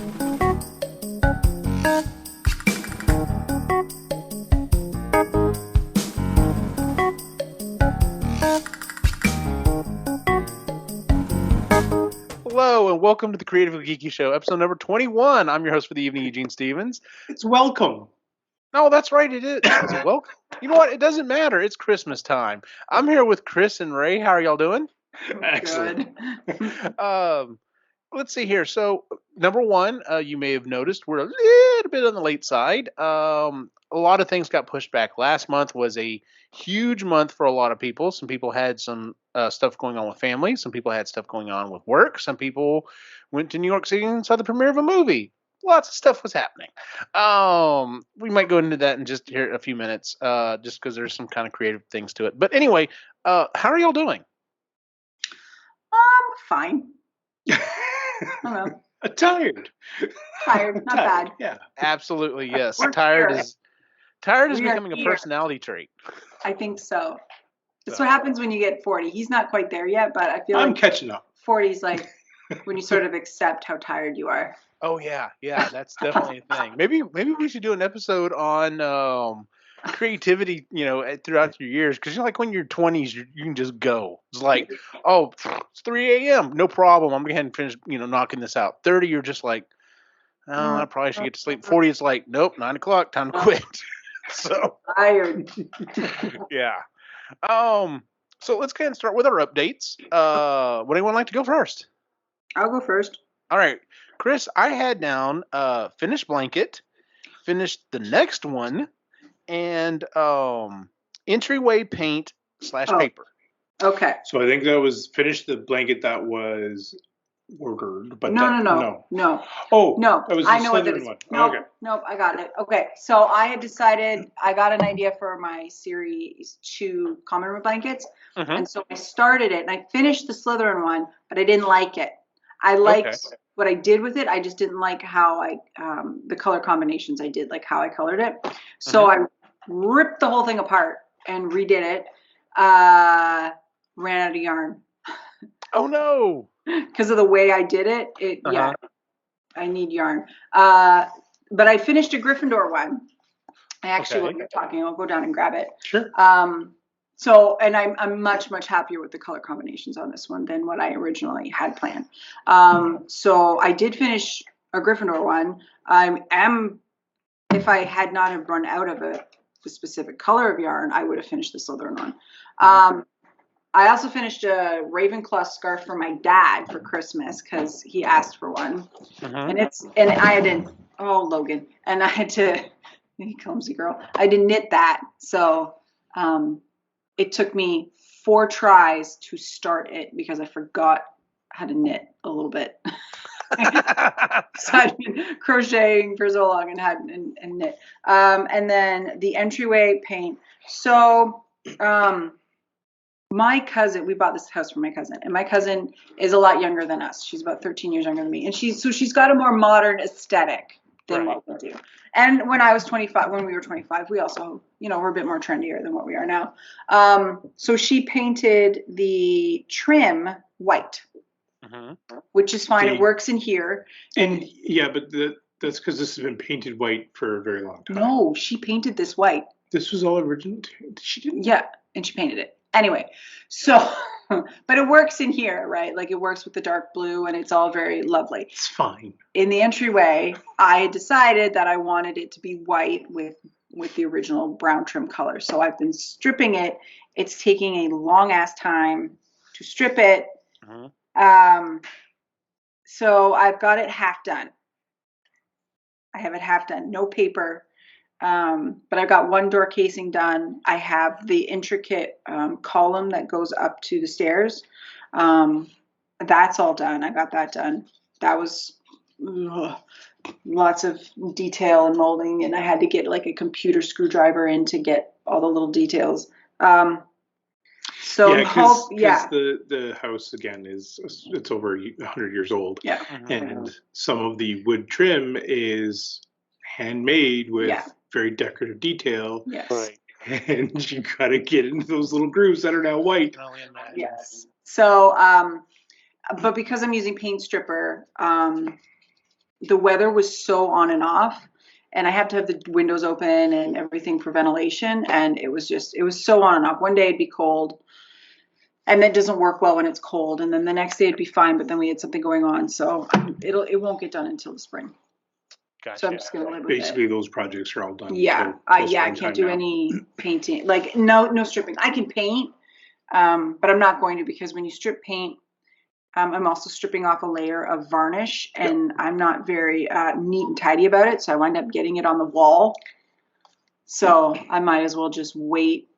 Hello and welcome to the Creatively Geeky Show, episode number 21. I'm your host for the evening, Eugene Stevens. It's welcome. No, that's right, it is. Is it welcome? You know what? It doesn't matter. It's Christmas time. I'm here with Chris and Ray. How are y'all doing? Excellent. Let's see here. So, number one, you may have noticed we're a little bit on the late side. A lot of things got pushed back. Last month was a huge month for a lot of people. Some people had some stuff going on with family. Some people had stuff going on with work. Some people went to New York City and saw the premiere of a movie. Lots of stuff was happening. We might go into that in just here a few minutes, just because there's some kind of creative things to it. But anyway, how are y'all doing? Fine. I don't know. Tired. Tired, not bad. Yeah. Absolutely, yes. We're Tired here. is We are becoming a here. personality trait. I think so. That's what happens when you get 40. He's not quite there yet, but I feel I'm like catching up. 40 is like when you sort of accept how tired you are. Oh yeah, that's definitely a thing. Maybe we should do an episode on creativity, throughout your years, because like when you're 20s, you can just go. It's like, oh, it's 3 a.m. No problem. I'm gonna go ahead and finish, knocking this out. 30, you're just like, oh, I probably should get to sleep. 40, it's like, nope, 9 o'clock, time to quit. So Tired. yeah. So let's go ahead and start with our updates. Would anyone like to go first? I'll go first. All right, Chris, I had down finished blanket, finished the next one, and entryway paint / paper. Okay. So I think that was finished the blanket that was ordered, but No. Oh No, that was I the know what that Slytherin is. one. Nope, Okay. nope, I got it. Okay, so I had decided I got an idea for my series 2 common room blankets, Mm-hmm. and so I started it and I finished the Slytherin one, but I didn't like it. I liked what I did with it. I just didn't like how the color combinations I did, like how I colored it. So I ripped the whole thing apart and redid it. Ran out of yarn. Oh no! Because of the way I did it. Yeah, I need yarn. But I finished a Gryffindor one. I actually, while you're talking, I'll go down and grab it. Sure. So, and I'm much happier with the color combinations on this one than what I originally had planned. So I did finish a Gryffindor one. If I had not have run out of the specific color of yarn, I would have finished the Slytherin one. I also finished a Ravenclaw scarf for my dad for Christmas because he asked for one, and I had to. Oh, Logan, and I had to. You clumsy girl. I had to knit that, so it took me 4 tries to start it because I forgot how to knit a little bit. So I've been crocheting for so long and knit. And then the entryway paint. So my cousin, we bought this house for my cousin, and my cousin is a lot younger than us. She's about 13 years younger than me, and she's got a more modern aesthetic than what we do. And when we were 25, we also, we're a bit more trendier than what we are now. So she painted the trim white, which is fine. It works in here. And yeah, but that's because this has been painted white for a very long time. No, she painted this white. This was all original. She didn't. Yeah, and she painted it. Anyway, so, but it works in here, right? Like it works with the dark blue and it's all very lovely. It's fine. In the entryway, I had decided that I wanted it to be white with the original brown trim color. So I've been stripping it. It's taking a long ass time to strip it. So I've got it half done. I have it half done, no paper. But I've got one door casing done. I have the intricate column that goes up to the stairs. That's all done. I got that done. That was lots of detail and molding, and I had to get like a computer screwdriver in to get all the little details. So because the house again it's over 100 years old. Yeah, and some of the wood trim is handmade with very decorative detail. Yes. Right. And you gotta get into those little grooves that are now white. Yes. So, but because I'm using paint stripper, the weather was so on and off, and I have to have the windows open and everything for ventilation, and it was so on and off. One day it'd be cold, and that doesn't work well when it's cold, and then the next day it'd be fine, but then we had something going on, so it won't get done until the spring. Gotcha. So I'm just gonna live with Basically, it. those projects are all done. Yeah, I can't do any painting. Like no stripping. I can paint, but I'm not going to, because when you strip paint, I'm also stripping off a layer of varnish, and I'm not very neat and tidy about it, so I wind up getting it on the wall. So I might as well just wait,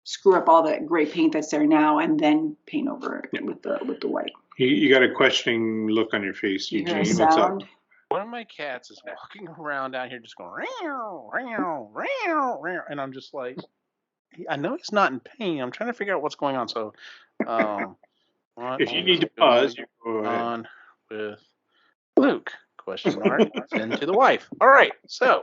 screw up all the gray paint that's there now, and then paint over it with the white. You got a questioning look on your face, You hear Eugene. a What's up? sound? One of my cats is walking around down here just going, "Meow, meow, meow, meow," and I'm just like, I know he's not in pain. I'm trying to figure out what's going on. So, what If you is need to pause, you go going ahead. on with Luke? Question mark. Send to the wife. All right. So,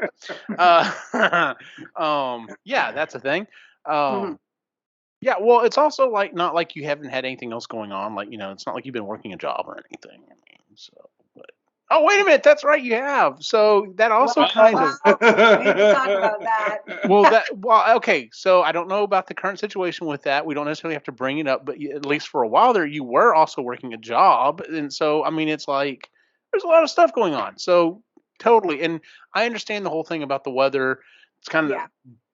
yeah, that's a thing. Yeah, well, it's also like not like you haven't had anything else going on. Like, it's not like you've been working a job or anything. I mean, so, but oh, wait a minute, that's right, you have. So that also kind of. We have to talk about that. Well, okay. So I don't know about the current situation with that. We don't necessarily have to bring it up, but at least for a while there, you were also working a job, and so I mean, it's like there's a lot of stuff going on. So totally, and I understand the whole thing about the weather. It's kind of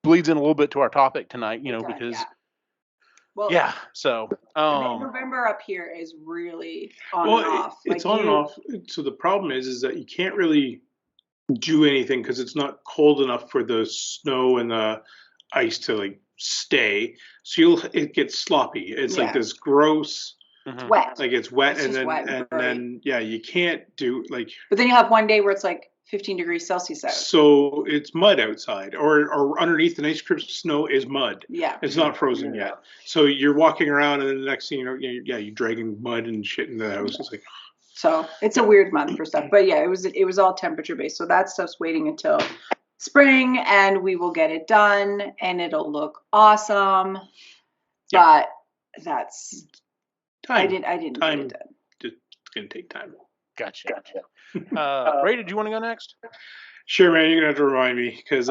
bleeds in a little bit to our topic tonight, because. Yeah. Well, Yeah, so November up here is really on and off. It's on and off. So the problem is that you can't really do anything because it's not cold enough for the snow and the ice to like stay. So it gets sloppy. It's like this gross. It's wet. Like it's wet, It's and then you can't do like. But then you have one day where it's like 15 degrees Celsius out. So it's mud outside, or underneath the nice crisp snow is mud. Yeah. It's not frozen yet. So you're walking around, and then the next thing you know, you're dragging mud and shit into the house. It's like. So it's a weird month for stuff, but yeah, it was all temperature based. So that stuff's waiting until spring, and we will get it done, and it'll look awesome. Yeah. But that's time. I didn't get it done. It's gonna take time. Gotcha. Ray, did you want to go next? Sure, man. You're gonna have to remind me because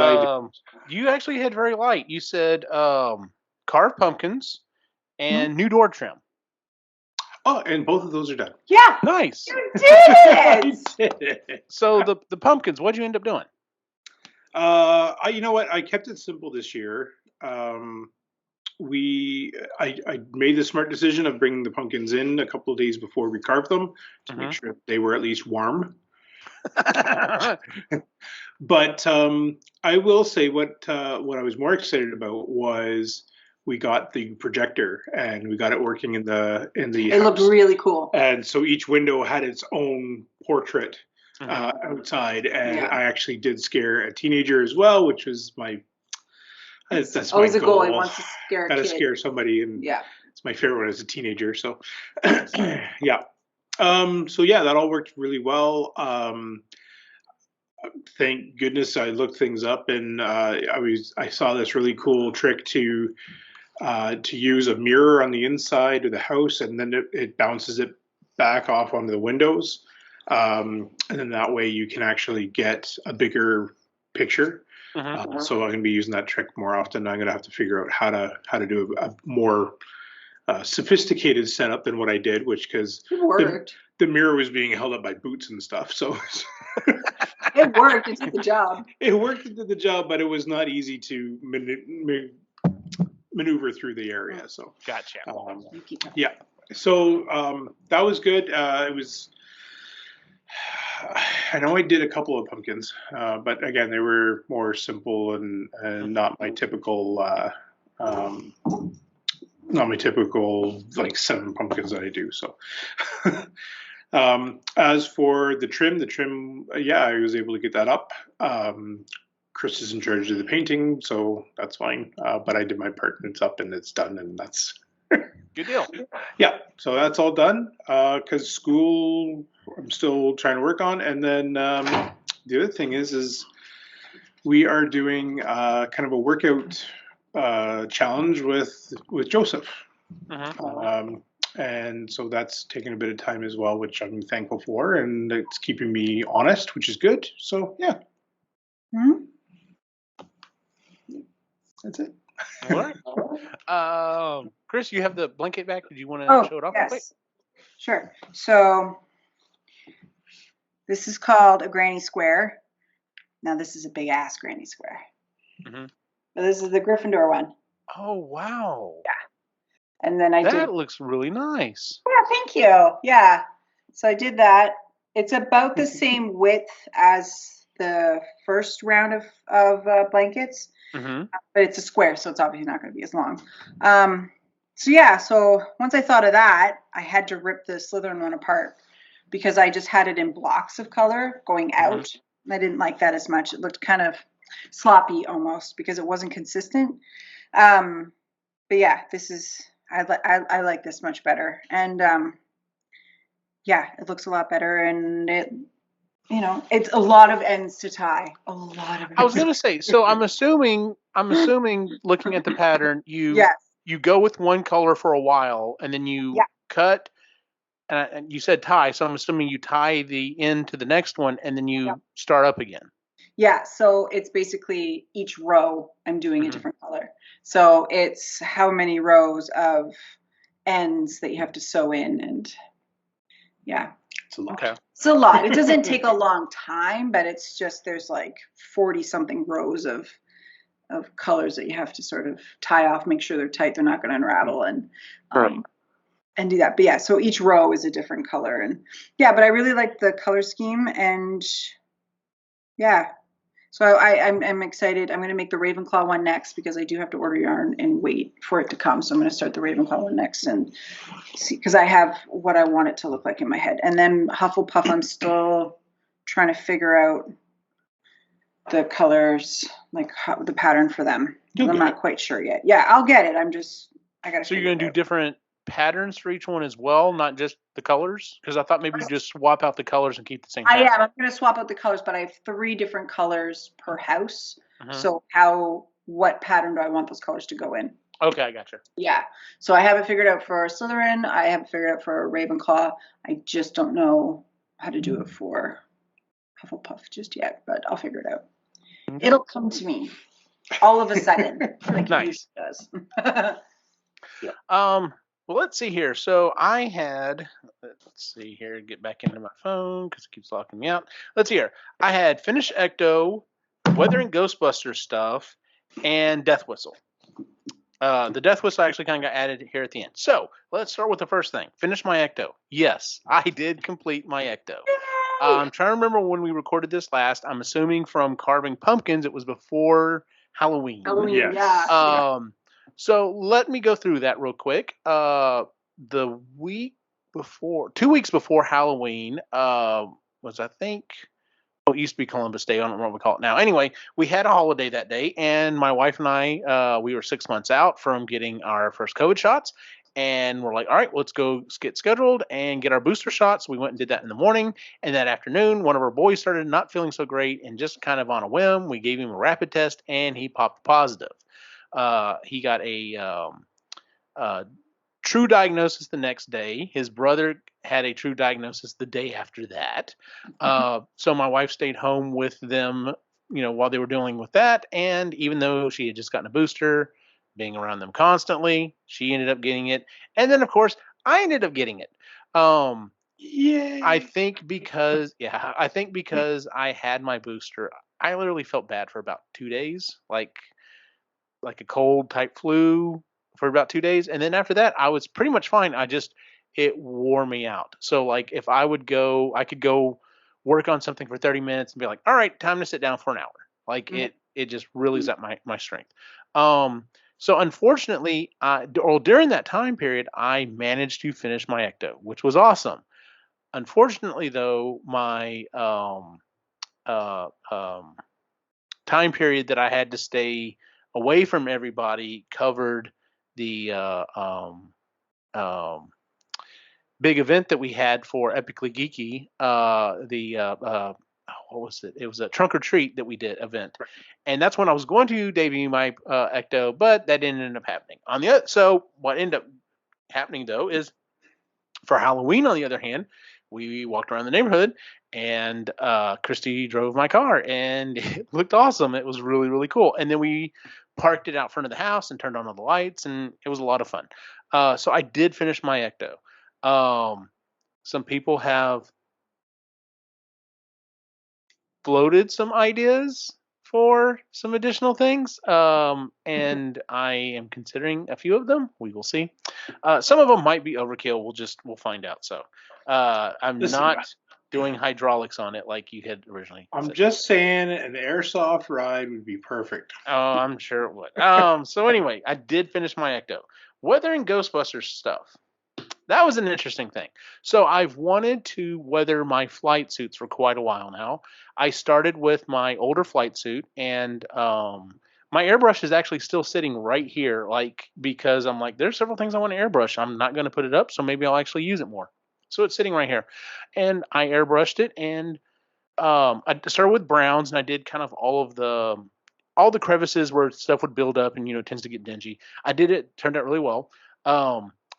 you actually hit very light. You said carved pumpkins and new door trim. Oh, and both of those are done. Yeah. Nice. You did it. I did it. So the pumpkins, what'd you end up doing? You know what? I kept it simple this year. I made the smart decision of bringing the pumpkins in a couple of days before we carved them to make sure they were at least warm. But I will say what I was more excited about was we got the projector and we got it working in the It house. looked really cool. And so each window had its own portrait outside, and I actually did scare a teenager as well, which was that's always my a goal. He wants to scare a kid. Gotta scare somebody, and it's my favorite one as a teenager. So yeah. So yeah, that all worked really well. Thank goodness I looked things up, and I saw this really cool trick to use a mirror on the inside of the house, and then it bounces it back off onto the windows, and then that way you can actually get a bigger picture. So I'm going to be using that trick more often. I'm going to have to figure out how to do a more sophisticated setup than what I did, because the mirror was being held up by boots and stuff. So it worked. It did the job. It worked. It did the job, but it was not easy to maneuver through the area. So gotcha. Yeah. So that was good. It was. I know I did a couple of pumpkins, but again, they were more simple and not my typical like 7 pumpkins that I do. So as for the trim, yeah, I was able to get that up. Chris is in charge of the painting, so that's fine. But I did my part, and it's up and it's done, and that's good deal. Yeah, so that's all done. Because school, I'm still trying to work on, and then the other thing is we are doing kind of a workout challenge with Joseph. And so that's taken a bit of time as well, which I'm thankful for, and it's keeping me honest, which is good. So yeah, Hmm? that's it. All right. Chris, you have the blanket back. Did you want to Oh, show it off real quick? yes. Sure. So this is called a granny square. Now this is a big ass granny square. Mm-hmm. But this is the Gryffindor one. Oh, wow. And then I did. That looks really nice. Yeah, thank you. Yeah. So I did that. It's about the same width as the first round of blankets, Mm-hmm. but it's a square, so it's obviously not going to be as long. So yeah, so once I thought of that, I had to rip the Slytherin one apart because I just had it in blocks of color going out. Mm-hmm. I didn't like that as much. It looked kind of sloppy almost because it wasn't consistent. But yeah, this is I like this much better, and yeah, it looks a lot better, and it's a lot of ends to tie, a lot of I was ends. gonna say, so I'm assuming looking at the pattern, Yes, you go with one color for a while and then you yeah, cut and you said tie, so I'm assuming you tie the end to the next one and then yeah, you start up again. yeah. So it's basically each row I'm doing a Hmm. different color. So it's how many rows of ends that you have to sew in, and yeah. It's a lot. Okay. It's a lot. It doesn't take a long time, but it's just there's like 40 something rows of colors that you have to sort of tie off, make sure they're tight, they're not going to unravel, and Right. and do that. But yeah, so each row is a different color, and yeah, but I really like the color scheme, and yeah. So I'm excited. I'm going to make the Ravenclaw one next because I do have to order yarn and wait for it to come. So I'm going to start the Ravenclaw one next and see, because I have what I want it to look like in my head. And then Hufflepuff, I'm still trying to figure out the colors, like the pattern for them. You'll I'm get not quite sure yet. Yeah, I'll get it. I got to So you're figure gonna it do out. different patterns for each one as well, not just the colors? Because I thought maybe you just swap out the colors and keep the same I pattern. am. I'm going to swap out the colors, but I have 3 different colors per house. Hmm. So what pattern do I want those colors to go in? Okay, I gotcha. Yeah. So I have it figured out for Slytherin. I have it figured out for Ravenclaw. I just don't know how to do it for Hufflepuff just yet, but I'll figure it out. Okay. It'll come to me all of a sudden, like it Nice. usually does. Well, let's see here. So let's see here, get back into my phone because it keeps locking me out. Let's see here. I had finished Ecto, Weather and Ghostbusters stuff, and Death Whistle. The Death Whistle actually kind of got added here at the end. So let's start with the first thing. Finish my Ecto. Yes, I did complete my Ecto. I'm trying to remember when we recorded this last. I'm assuming from carving pumpkins, it was before Halloween. Halloween, Yes. yeah. So let me go through that real quick. The week before, 2 weeks before Halloween, was I think, well, it used to be Columbus Day. I don't know what we call it now. Anyway, we had a holiday that day, and my wife and I, we were 6 months out from getting our first COVID shots. And we're like, all right, let's go get scheduled and get our booster shots. We went and did that in the morning. And that afternoon, one of our boys started not feeling so great. And just kind of on a whim, we gave him a rapid test and he popped positive. He got a true diagnosis the next day. His brother had a true diagnosis the day after that. So my wife stayed home with them, while they were dealing with that. And even though she had just gotten a booster, being around them constantly, she ended up getting it. And then, of course, I ended up getting it. Yay. I think because I had my booster, I literally felt bad for about 2 days, like a cold type flu for about 2 days. And then after that, I was pretty much fine. It wore me out. So like if I could go work on something for 30 minutes and be like, all right, time to sit down for an hour. Like it just really is at my strength. So unfortunately, during that time period, I managed to finish my ecto, which was awesome. Unfortunately, though, my uh, um, time period that I had to stay away from everybody covered the um, big event that we had for Epically Geeky. What was it? It was a trunk or treat that we did event, and that's when I was going to debut my Ecto, but that didn't end up happening. So what ended up happening though is For Halloween, on the other hand, we walked around the neighborhood, and Christy drove my car, and it looked awesome. It was really, really cool. And then we parked it out front of the house and turned on all the lights, and it was a lot of fun. So I did finish my ecto. Some people have floated some ideas for some additional things, and I am considering a few of them. We will see. Some of them might be overkill. We'll find out. So I'm Listen, not doing hydraulics on it like you had originally I'm said. just saying an airsoft ride would be perfect. Oh, I'm sure it would. So anyway, I did finish my ecto. Weathering Ghostbusters stuff. That was an interesting thing. So I've wanted to weather my flight suits for quite a while now. I started with my older flight suit, and my airbrush is actually still sitting right here, like because I'm like, there's several things I want to airbrush. I'm not going to put it up, so maybe I'll actually use it more. So it's sitting right here, and I airbrushed it, and I started with browns, and I did kind of all the crevices where stuff would build up, and it tends to get dingy. I did it, turned out really well.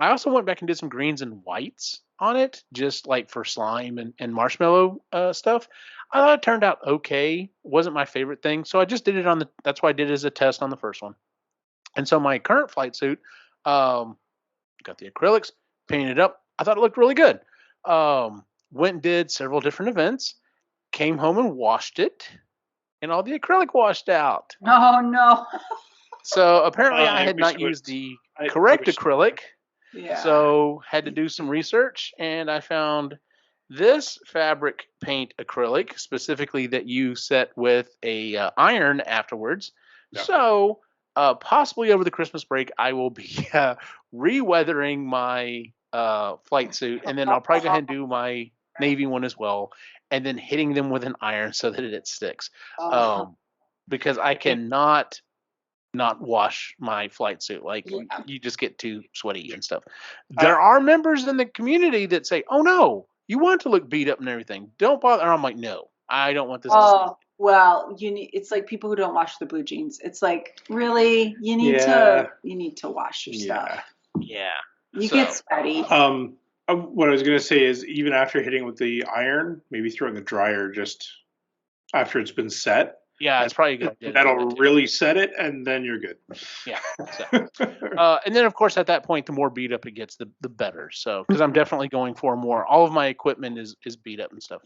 I also went back and did some greens and whites on it, just like for slime and marshmallow stuff. I thought it turned out okay. Wasn't my favorite thing, so I just did it on the. That's why I did it as a test on the first one. And so my current flight suit, um, got the acrylics, painted it up. I thought it looked really good. Went and did several different events, came home and washed it, and all the acrylic washed out. Oh no. So apparently I I had wish not it was. used the I correct wish. acrylic. Yeah. So had to do some research, and I found this fabric paint acrylic specifically that you set with a iron afterwards. Yeah. So possibly over the Christmas break, I will be re-weathering my flight suit, and then I'll probably go ahead and do my navy one as well, and then hitting them with an iron so that it sticks. Oh, Because I cannot not wash my flight suit. Like yeah. you just get too sweaty and stuff. I, There are members in the community that say, "Oh no, you want to look beat up and everything. Don't bother." And I'm like, "No, I don't want this to see." Oh, well, you need, it's like people who don't wash the blue jeans. It's like, really, yeah. you need to wash your Yeah. stuff. Yeah. You So, get sweaty. What I was gonna say is even after hitting with the iron, maybe throw in the dryer just after it's been set. yeah, it's probably a good idea to do That'll that too. really set it, and then you're good. Yeah. So, and then of course at that point, the more beat up it gets, the better. So because I'm definitely going for more. All of my equipment is beat up and stuff.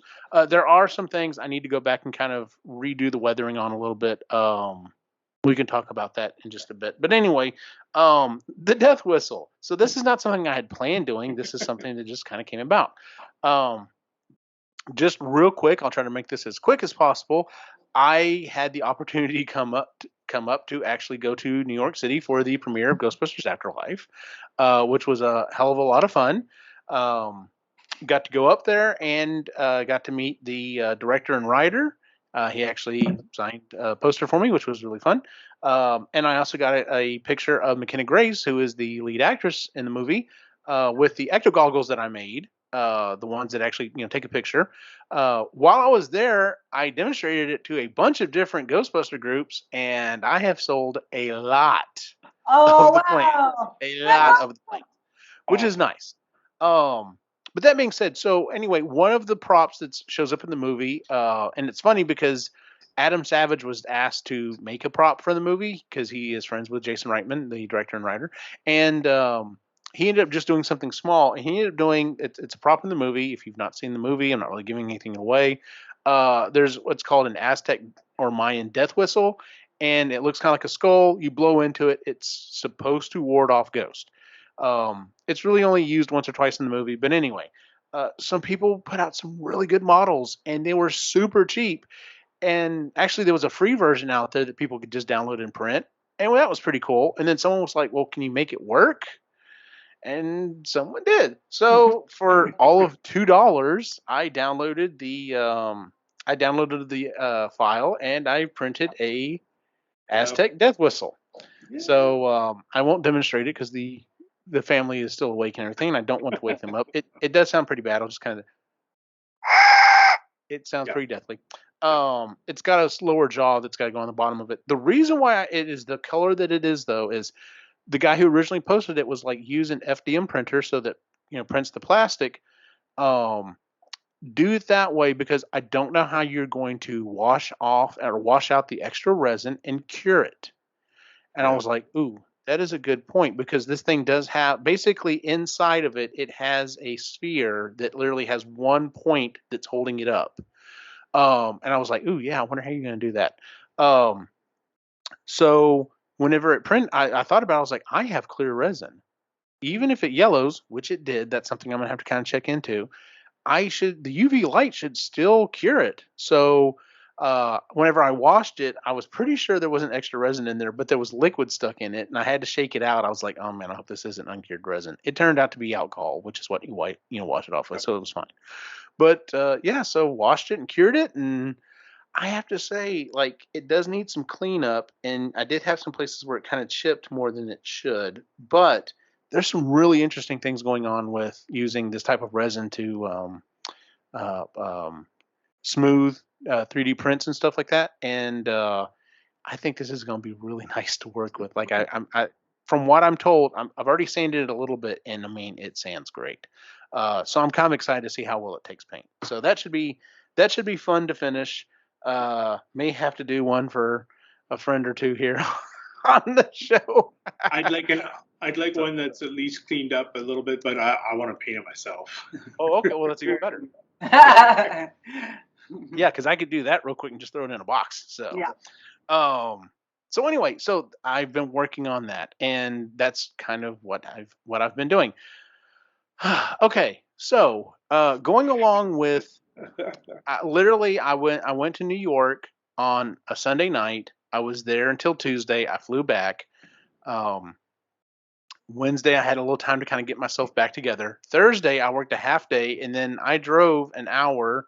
There are some things I need to go back and kind of redo the weathering on a little bit. We can talk about that in just a bit. But anyway, the death whistle. So this is not something I had planned doing. This is something that just kind of came about. Um, just real quick, I'll try to make this as quick as possible. I had the opportunity come up to actually go to New York City for the premiere of Ghostbusters Afterlife, which was a hell of a lot of fun. Um, got to go up there and got to meet the director and writer. He actually signed a poster for me, which was really fun. And I also got a picture of McKenna Grace, who is the lead actress in the movie, with the ecto goggles that I made, the ones that actually take a picture. While I was there, I demonstrated it to a bunch of different Ghostbuster groups, and I have sold a lot Oh, of the plants, wow. a lot of the plants, which is nice. But that being said, so anyway, one of the props that shows up in the movie, and it's funny because Adam Savage was asked to make a prop for the movie because he is friends with Jason Reitman, the director and writer, and he ended up just doing something small. And he ended up doing it's a prop in the movie. If you've not seen the movie, I'm not really giving anything away. There's what's called an Aztec or Mayan death whistle, and it looks kind of like a skull. You blow into it. It's supposed to ward off ghosts. It's really only used once or twice in the movie, but anyway, some people put out some really good models, and they were super cheap. And actually, there was a free version out there that people could just download and print, and that was pretty cool. And then someone was like, "Well, can you make it work?" And someone did. So for all of $2, I downloaded the file and I printed a Aztec death whistle. So I won't demonstrate it because the family is still awake and everything, and I don't want to wake them up. It does sound pretty bad. I'll just kind of. It sounds Yeah. pretty deathly. It's got a slower jaw that's got to go on the bottom of it. The reason why it is the color that it is, though, is the guy who originally posted it was like using FDM printer so that prints the plastic, um, do it that way because I don't know how you're going to wash off or wash out the extra resin and cure it. And I Yeah. was like, ooh, that is a good point because this thing does have basically inside of it, it has a sphere that literally has one point that's holding it up. And I was like, ooh, yeah, I wonder how you're going to do that. Um, so whenever it print, I thought about it, I was like, I have clear resin. Even if it yellows, which it did, that's something I'm going to have to kind of check into. The UV light should still cure it. So whenever I washed it, I was pretty sure there wasn't extra resin in there, but there was liquid stuck in it, and I had to shake it out. I was like, oh man, I hope this isn't uncured resin. It turned out to be alcohol, which is what wash it off with, so it was fine. But yeah, so washed it and cured it, and I have to say, like, it does need some cleanup, and I did have some places where it kind of chipped more than it should, but there's some really interesting things going on with using this type of resin to uh, um, smooth 3D prints and stuff like that. And I think this is going to be really nice to work with. Like from what I'm told, I've already sanded it a little bit, and I mean it sands great. So I'm kind of excited to see how well it takes paint. So that should be fun to finish. May have to do one for a friend or two here on the show. I'd like an I'd like So, one that's at least cleaned up a little bit, but I want to paint it myself. oh, okay. Well, that's even better. Yeah. Yeah, because I could do that real quick and just throw it in a box. Um, so anyway, so I've been working on that, and that's kind of what I've been doing. Okay, so going along with literally, I went to New York on a Sunday night. I was there until Tuesday. I flew back. Um, Wednesday, I had a little time to kind of get myself back together. Thursday, I worked a half day, and then I drove an hour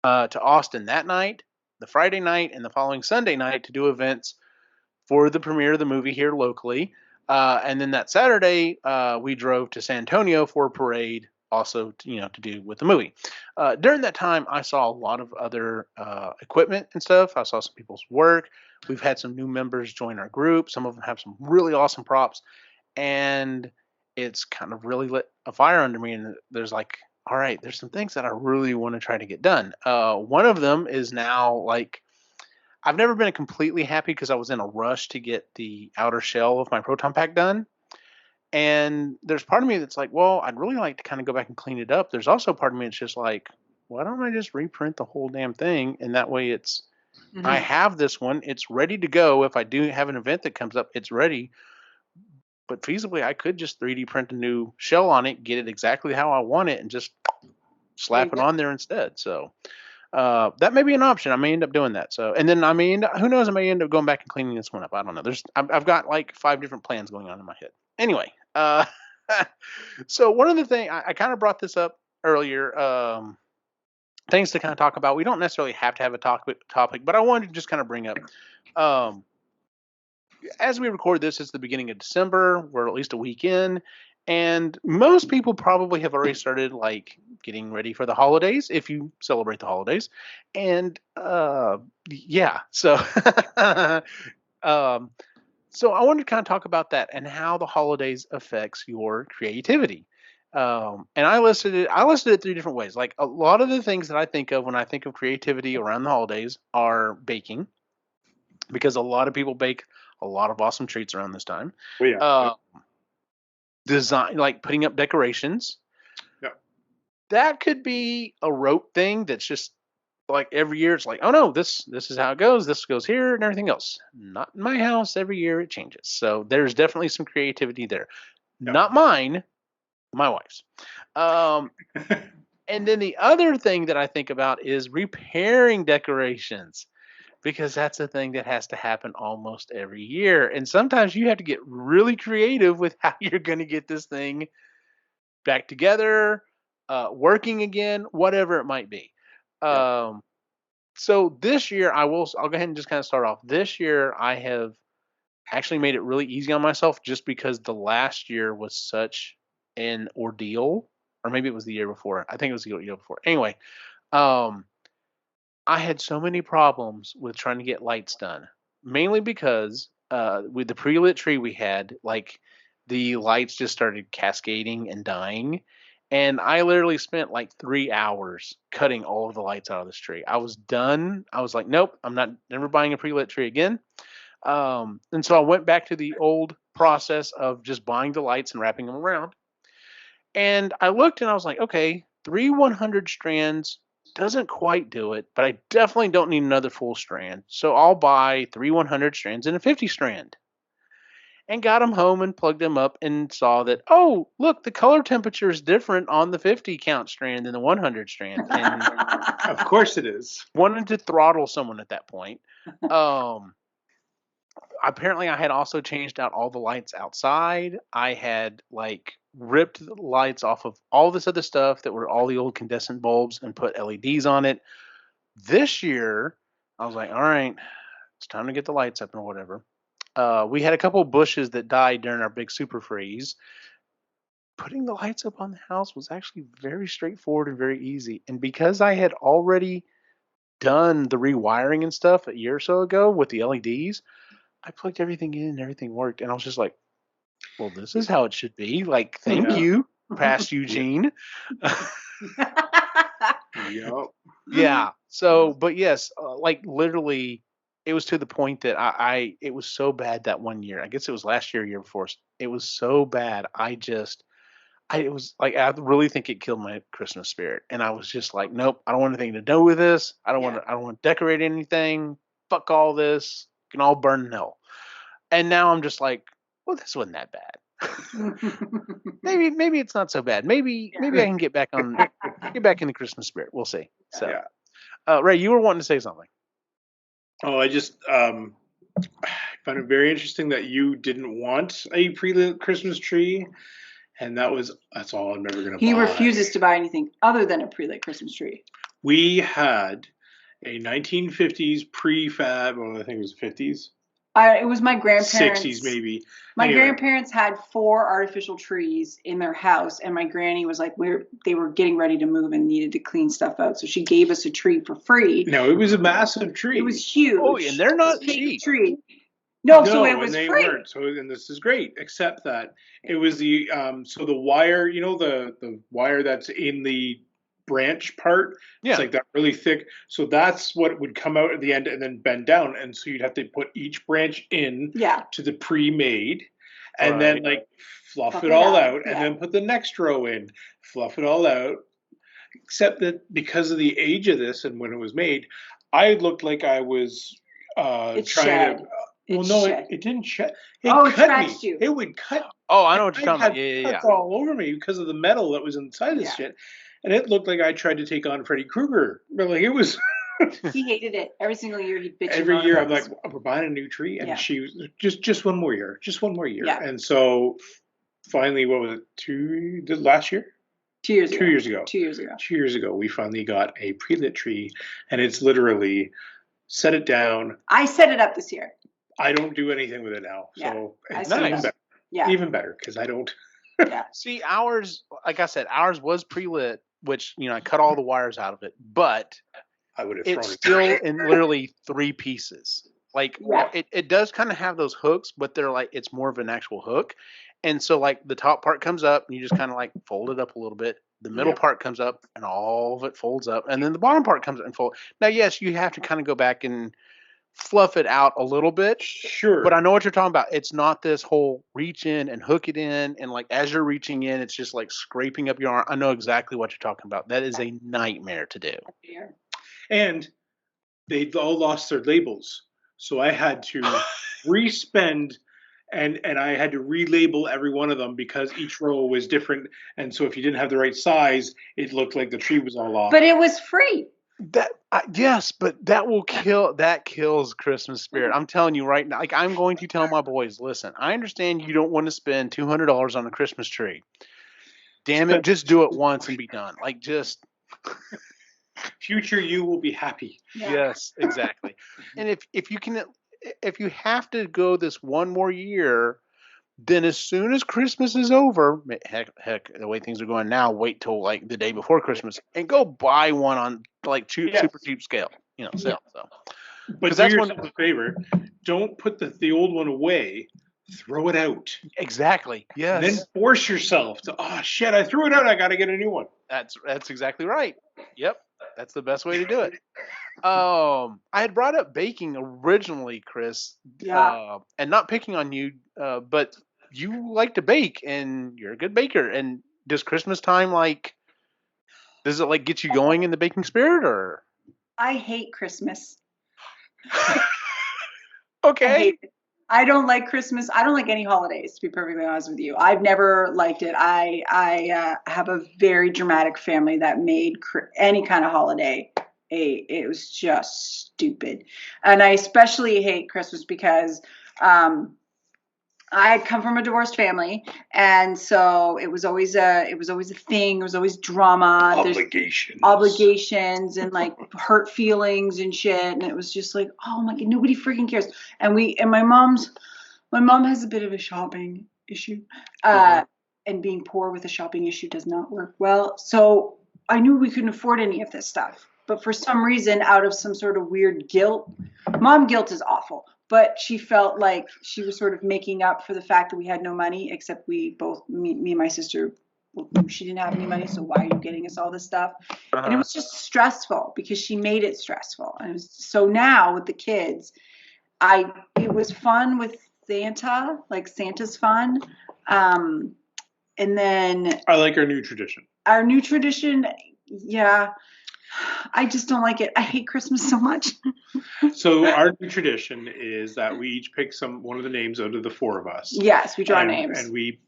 to Austin that night, the Friday night, and the following Sunday night to do events for the premiere of the movie here locally. And then that Saturday, we drove to San Antonio for a parade, also to do with the movie. During that time, I saw a lot of other equipment and stuff. I saw some people's work. We've had some new members join our group. Some of them have some really awesome props, and it's kind of really lit a fire under me. And there's like, all right, there's some things that I really want to try to get done. One of them is now like I've never been completely happy because I was in a rush to get the outer shell of my proton pack done. And there's part of me that's like, well, I'd really like to kind of go back and clean it up. There's also part of me that's just like, why don't I just reprint the whole damn thing? And that way I Mhm. have this one. It's ready to go. If I do have an event that comes up, it's ready. But feasibly, I could just 3D print a new shell on it, get it exactly how I want it, and just There you slap it go. on there instead. So that may be an option. I may end up doing that. So, and then I may who knows? I may end up going back and cleaning this one up. I don't know. I've got like 5 different plans going on in my head. Anyway, so one of the things I kind of brought this up earlier, things to kind of talk about. We don't necessarily have to have a topic, but I wanted to just kind of bring up. Um, as we record this, it's the beginning of December. We're at least a week in, and most people probably have already started like getting ready for the holidays if you celebrate the holidays. And yeah, so um, so I wanted to kind of talk about that and how the holidays affects your creativity. And I listed it 3 different ways. Like a lot of the things that I think of when I think of creativity around the holidays are baking, because a lot of people bake a lot of awesome treats around this time. Oh yeah, Uh, Design, like putting up decorations. yeah, That could be a rote thing that's just like every year it's like, oh no, this is how it goes. This goes here and everything else. Not in my house. Every year it changes. So there's definitely some creativity there. Not mine, my wife's. Um, yeah. and then the other thing that I think about is repairing decorations, because that's a thing that has to happen almost every year. And sometimes you have to get really creative with how you're going to get this thing back together, working again, whatever it might be. Yeah. Um, so this year, I'll go ahead and just kind of start off. This year, I have actually made it really easy on myself just because the last year was such an ordeal, or maybe it was the year before. I think it was the year before. Anyway, um, I had so many problems with trying to get lights done, mainly because with the pre-lit tree we had, like the lights just started cascading and dying, And I literally spent like 3 hours cutting all of the lights out of this tree. I was done. I was like, nope, I'm not never buying a pre-lit tree again. And so I went back to the old process of just buying the lights and wrapping them around. And I looked and I was like, okay, three 100 strands doesn't quite do it, but I definitely don't need another full strand. So I'll buy three 100 strands and a 50 strand. And got them home and plugged them up and saw that, oh, look, the color temperature is different on the 50 count strand than the 100 strand. And Of course it is. wanted to throttle someone at that point. Um, Apparently, I had also changed out all the lights outside. I had like ripped the lights off of all this other stuff that were all the old incandescent bulbs and put LEDs on it. This year, I was like, all right, it's time to get the lights up and whatever. We had a couple of bushes that died during our big super freeze. Putting the lights up on the house was actually very straightforward and very easy. And because I had already done the rewiring and stuff a year or so ago with the LEDs, I plugged everything in and everything worked. And I was just like, well, this is how it should be. Like, thank Yeah. you, past Eugene. Yep. Yeah. So, but yes, like literally, it was to the point that it was so bad that one year. I guess it was last year, year before. It was so bad. It was like, I really think it killed my Christmas spirit. And I was just like, nope, I don't want anything to do with this. I don't want to decorate anything. Fuck all this. It can all burn in hell. And now I'm just like, well, this wasn't that bad. maybe it's not so bad. Maybe I can get back in the Christmas spirit. We'll see. So, Yeah. Ray, you were wanting to say something. Oh, I just found it very interesting that you didn't want a pre-lit Christmas tree, and that's all I'm ever gonna buy. He refuses to buy anything other than a pre-lit Christmas tree. We had a 1950s prefab. Well, I think it was 50s. It was my grandparents. 60s maybe. My grandparents had 4 artificial trees in their house, and my granny was like, they were getting ready to move and needed to clean stuff out, so she gave us a tree for free. No, it was a massive tree. It was huge. Oh, and they're not cheap. Tree. No, so it was and they free. weren't. So, and this is great, except that it was the so the wire, the wire that's in the branch part, it's like that really thick. So that's what would come out at the end and then bend down, and so you'd have to put each branch in to the pre-made, and then like fluff it all out, and then put the next row in, fluff it all out. Except that because of the age of this and when it was made, I looked like I was trying to. Well, no, it didn't shed. It cut me. You. It would cut. Oh, I know what you're talking about. Yeah. Cuts all over me because of the metal that was inside this shit, and it looked like I tried to take on Freddy Krueger. But like it was. He hated it every single year. He'd bitch. Every year, I'm like, we're buying a new tree, and she was just one more year, Yeah. And so finally, what was it? Last year? 2 years ago. 2 years ago. 2 years ago. 2 years ago, we finally got a pre-lit tree, and it's literally set it down. I set it up this year. I don't do anything with it now, so it's even better. Yeah, even better because I don't. See, ours, like I said, ours was pre-lit, which I cut all the wires out of it, but I would have. It's still in literally 3 pieces. Like it does kind of have those hooks, but they're like it's more of an actual hook. And so like the top part comes up and you just kind of like fold it up a little bit. The middle part comes up and all of it folds up. And then the bottom part comes up and folds. Now, yes, you have to kind of go back and fluff it out a little bit. Sure. But I know what you're talking about. It's not this whole reach in and hook it in. And like as you're reaching in, it's just like scraping up your arm. I know exactly what you're talking about. That is a nightmare to do. And they all lost their labels. So I had to re-spend and I had to relabel every one of them because each row was different. And so if you didn't have the right size, it looked like the tree was all off. But it was free. Yes, but that kills Christmas spirit. I'm telling you right now, like I'm going to tell my boys, listen, I understand you don't want to spend $200 on a Christmas tree. Damn it, just do it once and be done. Like just future you will be happy. Yeah. Yes, exactly. And if you have to go this one more year, then as soon as Christmas is over, heck, the way things are going now, wait till like the day before Christmas and go buy one on like super cheap scale, sale. So, but do yourself a favor, don't put the old one away. throw it out. Exactly. And then Yes. force yourself to, oh shit, I threw it out. I got to get a new one. That's exactly right. Yep. That's the best way to do it. I had brought up baking originally, Chris, Yeah. and not picking on you, but you like to bake and you're a good baker. And does Christmas time does it like get you going in the baking spirit or? I hate Christmas. I Okay. hate it. I don't like Christmas. I don't like any holidays, to be perfectly honest with you. I've never liked it. I have a very dramatic family that made any kind of holiday it was just stupid. And I especially hate Christmas because I come from a divorced family, and so it was always a thing. There was always drama. There's obligations and like hurt feelings and shit. And it was just like, oh my god, nobody freaking cares. And my mom has a bit of a shopping issue, and being poor with a shopping issue does not work well. So I knew we couldn't afford any of this stuff, but for some reason, out of some sort of weird guilt, mom guilt is awful. But she felt like she was sort of making up for the fact that we had no money, except me and my sister, she didn't have any money, so why are you getting us all this stuff? And it was just stressful because she made it stressful. And so now with the kids, it was fun with Santa, like Santa's fun. And then I like our new tradition. Yeah, I just don't like it. I hate Christmas so much. So our new tradition is that we each pick one of the names out of the four of us. Yes, we draw names. And we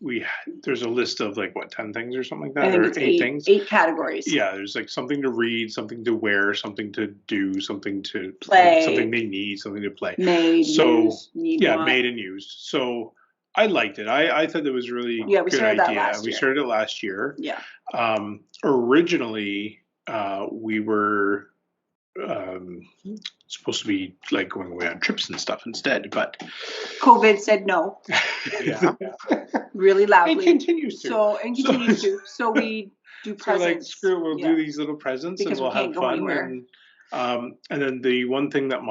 there's a list of like 10 things or something like that, I think or it's 8 things. 8 categories. Yeah, there's like something to read, something to wear, something to do, something to play, something they need, something to play. Made, used, need, want. Made and used. So I liked it. I thought it was really we good started idea. That last year. We started it last year. Yeah. Originally, we were supposed to be like going away on trips and stuff instead, but COVID said no. Yeah. Really loudly. It continues to. So we do presents. So like, screw it, we'll do these little presents because and we'll have fun. And then the one thing that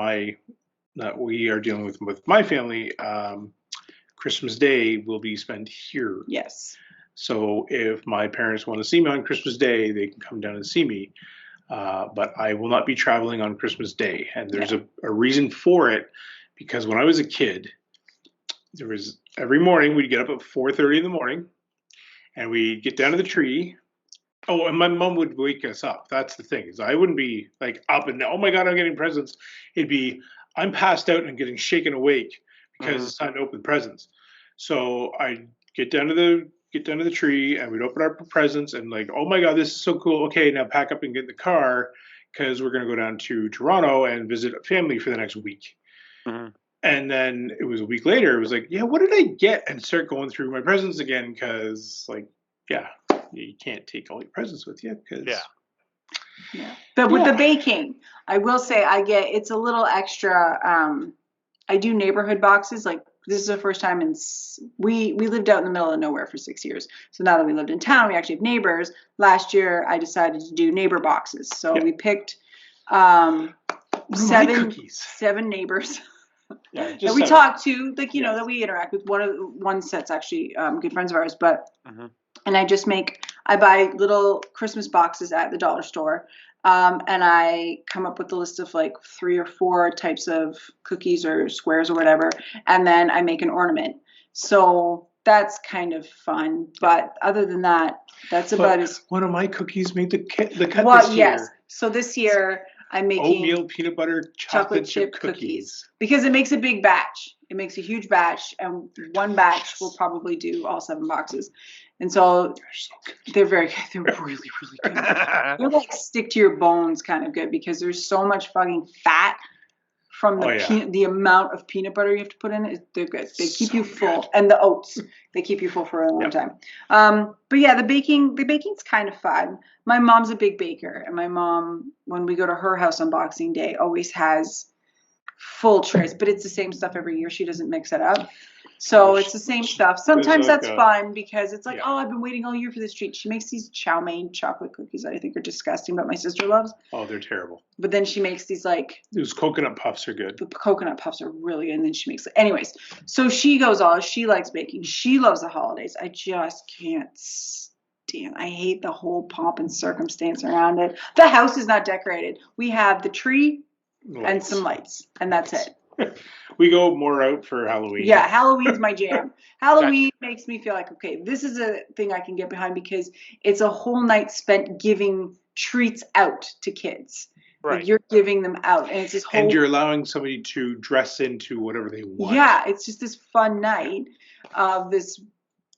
we are dealing with my family, Christmas Day will be spent here. Yes. So if my parents want to see me on Christmas Day, they can come down and see me. But I will not be traveling on Christmas Day. And there's a reason for it, because when I was a kid, there was every morning we'd get up at 4:30 in the morning and we'd get down to the tree. Oh, and my mom would wake us up. That's the thing, is I wouldn't be like up and, oh my God, I'm getting presents. It'd be, I'm passed out and getting shaken awake because it's time to open presents. So I'd get down to the tree and we'd open our presents and like, oh my God, this is so cool. Okay, now pack up and get in the car because we're going to go down to Toronto and visit a family for the next week. Mm-hmm. And then it was a week later, it was like, yeah, what did I get? And start going through my presents again because, like, you can't take all your presents with you. But with the baking, I will say it's a little extra. I do neighborhood boxes. Like, this is the first time we lived out in the middle of nowhere for 6 years. So now that we lived in town, we actually have neighbors. Last year, I decided to do neighbor boxes. So we picked 7 neighbors. Yeah, that we talk to, like, you know, that we interact with. One set's actually good friends of ours, but and I buy little Christmas boxes at the dollar store, and I come up with a list of like 3 or 4 types of cookies or squares or whatever, and then I make an ornament. So that's kind of fun, but other than that, that's about as. One of my cookies made the cut this year. Yes. So this year I'm making oatmeal peanut butter chocolate chip cookies because it makes a big batch. It makes a huge batch, and one batch will probably do all 7 boxes. And so they're very good. They're really, really good. They're like stick to your bones kind of good because there's so much fucking fat from the amount of peanut butter you have to put in it. They're good. They keep you full. Good. And the oats, they keep you full for a long time. But yeah, the baking's kind of fun. My mom's a big baker, and my mom, when we go to her house on Boxing Day, always has full trays, but it's the same stuff every year. She doesn't mix it up. So it's the same stuff. Sometimes like that's fun because it's like, yeah. oh, I've been waiting all year for this treat. She makes these chow mein chocolate cookies that I think are disgusting, but my sister loves. Oh, they're terrible. But then she makes these like Those coconut puffs are good. the coconut puffs are really good. And then she makes anyways. So she goes all she likes baking. She loves the holidays. I just can't stand. I hate the whole pomp and circumstance around it. The house is not decorated. We have the tree and some lights, and that's it. We go more out for Halloween. Yeah, Halloween's my jam. Halloween makes me feel like, okay, this is a thing I can get behind because it's a whole night spent giving treats out to kids. Right. Like you're giving them out, and it's this whole. And you're allowing somebody to dress into whatever they want. Yeah, it's just this fun night of this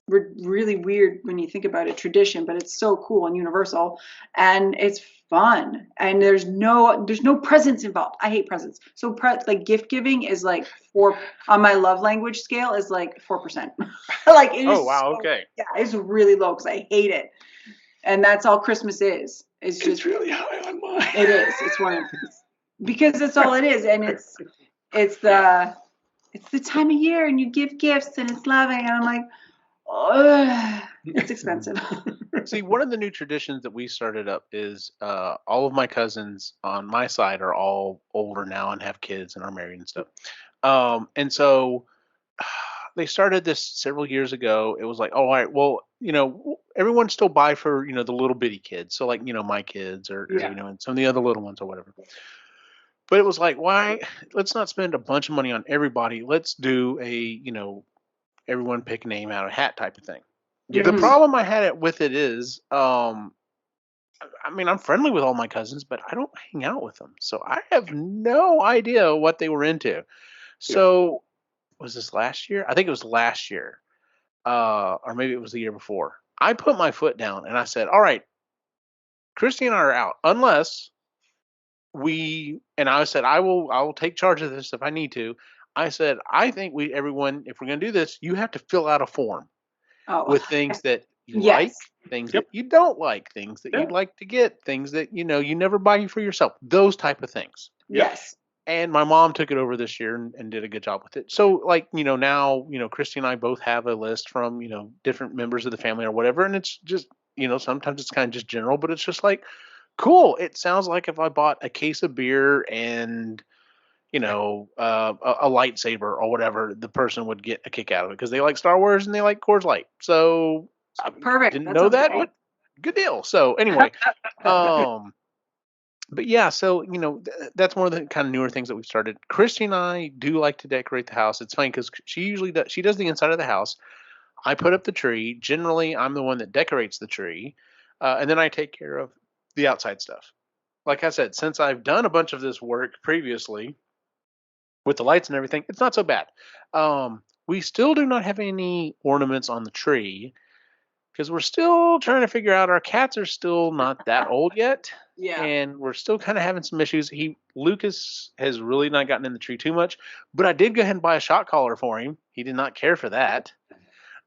really weird when you think about it tradition, but it's so cool and universal, and it's fun. And there's no presents involved. I hate presents. So like gift giving is like 4 on my love language scale is like 4%. Like it is. Oh wow, okay. Yeah, it's really low because I hate it, and that's all Christmas is. It's just It's really high on mine. it is. It's one of because that's all it is, and it's the time of year, and you give gifts, and it's loving, and I'm like, oh, it's expensive. See, one of the new traditions that we started up is all of my cousins on my side are all older now and have kids and are married and stuff. And so they started this several years ago. It was like, oh, all right, well, everyone still buy for, the little bitty kids. So like, my kids or, Yeah. and some of the other little ones or whatever. But it was like, why? Let's not spend a bunch of money on everybody. Let's do a, everyone pick a name out of a hat type of thing. Yeah. The problem I had with it is, I mean, I'm friendly with all my cousins, but I don't hang out with them. So I have no idea what they were into. So was this last year? I think it was last year. Or maybe it was the year before. I put my foot down and I said, all right, Christy and I are out unless and I said, I will take charge of this if I need to. I said, I think everyone, if we're going to do this, you have to fill out a form with things that you like, things that you don't like, things that you'd like to get, things that, you never buy for yourself, those type of things. Yes. And my mom took it over this year and did a good job with it. So like, now, Christy and I both have a list from, different members of the family or whatever. And it's just, sometimes it's kind of just general, but it's just like, cool. It sounds like if I bought a case of beer and, a lightsaber or whatever, the person would get a kick out of it because they like Star Wars and they like Coors Light. So perfect. Didn't know that, but good deal. So anyway, but yeah, so that's one of the kind of newer things that we've started. Christy and I do like to decorate the house. It's funny because she does the inside of the house. I put up the tree. Generally, I'm the one that decorates the tree, and then I take care of the outside stuff. Like I said, since I've done a bunch of this work previously with the lights and everything, it's not so bad. We still do not have any ornaments on the tree because we're still trying to figure out our cats are still not that old yet. Yeah. And we're still kind of having some issues. Lucas has really not gotten in the tree too much, but I did go ahead and buy a shot collar for him. He did not care for that.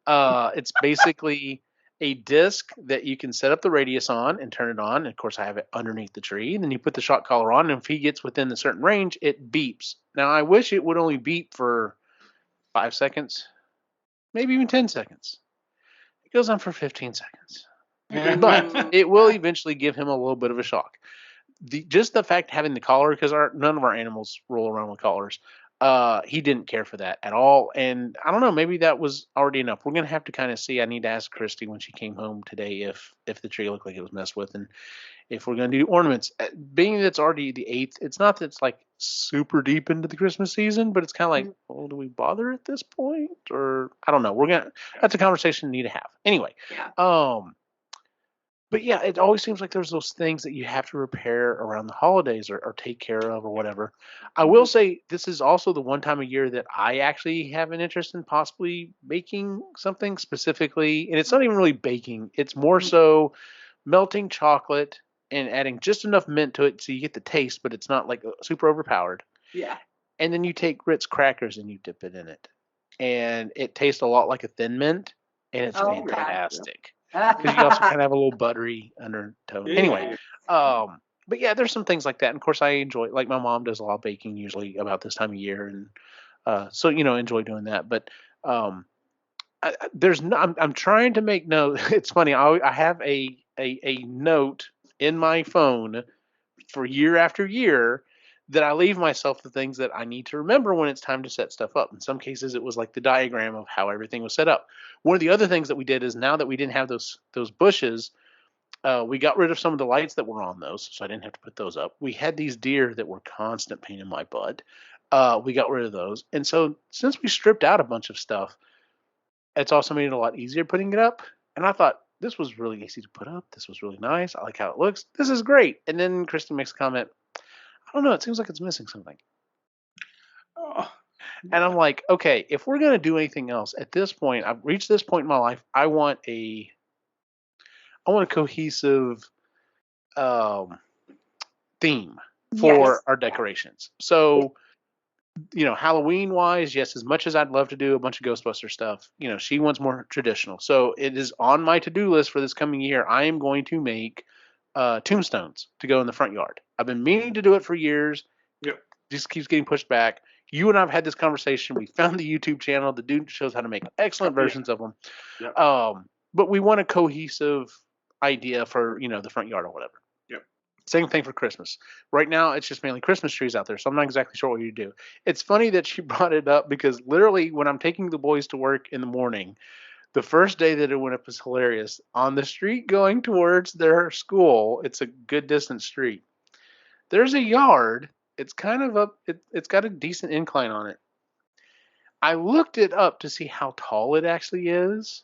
It's basically a disc that you can set up the radius on and turn it on. And of course, I have it underneath the tree. And then you put the shot collar on, and if he gets within a certain range, it beeps. Now, I wish it would only beep for 5 seconds, maybe even 10 seconds. It goes on for 15 seconds. But it will eventually give him a little bit of a shock. Just the fact having the collar, because none of our animals roll around with collars, he didn't care for that at all. And I don't know, maybe that was already enough. We're going to have to kind of see. I need to ask Christy when she came home today if the tree looked like it was messed with and if we're going to do ornaments. Being that it's already the 8th, it's not that it's like super deep into the Christmas season, but it's kind of like, well, do we bother at this point? Or I don't know. That's a conversation we need to have. Anyway. Yeah. But yeah, it always seems like there's those things that you have to repair around the holidays or take care of or whatever. I will say this is also the one time of year that I actually have an interest in possibly baking something specifically. And it's not even really baking. It's more so melting chocolate and adding just enough mint to it so you get the taste, but it's not like super overpowered. Yeah. And then you take Ritz crackers and you dip it in it. And it tastes a lot like a Thin Mint. And it's fantastic. Because you also kind of have a little buttery undertone. Anyway, but yeah, there's some things like that. And of course, I enjoy, like my mom does a lot of baking usually about this time of year, and so enjoy doing that. But Um, there's no, I'm trying to make note. It's funny. I have a note in my phone for year after year that I leave myself the things that I need to remember when it's time to set stuff up. In some cases, it was like the diagram of how everything was set up. One of the other things that we did is now that we didn't have those bushes, we got rid of some of the lights that were on those, so I didn't have to put those up. We had these deer that were constant pain in my butt. We got rid of those, and so since we stripped out a bunch of stuff, it's also made it a lot easier putting it up. And I thought this was really easy to put up. This was really nice. I like how it looks. This is great. And then Kristen makes a comment. I don't know. It seems like it's missing something. Oh, And I'm like, okay, if we're gonna do anything else at this point, I've reached this point in my life. I want a cohesive um, theme for Yes. our decorations. So Halloween wise, yes, as much as I'd love to do a bunch of Ghostbuster stuff, she wants more traditional. So it is on my to do list for this coming year. I am going to make tombstones to go in the front yard. I've been meaning to do it for years. yep. Just keeps getting pushed back. You and I have had this conversation. We found the YouTube channel. The dude shows how to make excellent Yeah. versions of them. Yep. But we want a cohesive idea for the front yard or whatever. Yep. Same thing for Christmas. Right now, it's just mainly Christmas trees out there, so I'm not exactly sure what you do. It's funny that she brought it up because literally, when I'm taking the boys to work in the morning, the first day that it went up was hilarious. On the street going towards their school, it's a good distance street. There's a yard. It's kind of up. It's got a decent incline on it. I looked it up to see how tall it actually is.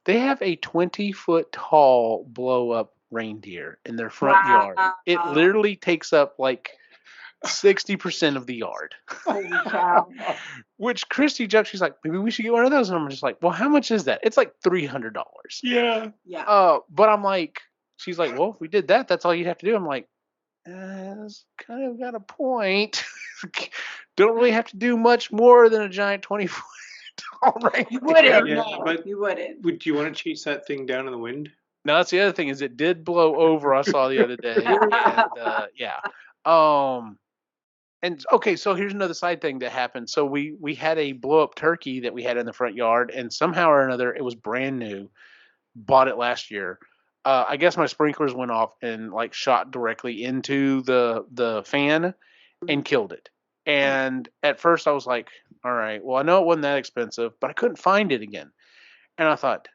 They have a 20-foot tall blow up reindeer in their front yard. It Wow. literally takes up like 60% of the yard. Holy cow. Which Christy joked, she's like, maybe we should get one of those. And I'm just like, well, how much is that? It's like $300. Yeah. Yeah. But I'm like, she's like, well, if we did that, that's all you'd have to do. I'm like, that's kind of got a point. Don't really have to do much more than a giant 20-foot tall You reindeer. wouldn't. Yeah, No, but you wouldn't. do you want to chase that thing down in the wind? Now that's the other thing is it did blow over. I saw the other day, and yeah. And okay, so here's another side thing that happened. So we had a blow up turkey that we had in the front yard, and somehow or another, it was brand new. Bought it last year. I guess my sprinklers went off and like shot directly into the fan and killed it. And at first I was like, all right, well I know it wasn't that expensive, but I couldn't find it again. And I thought,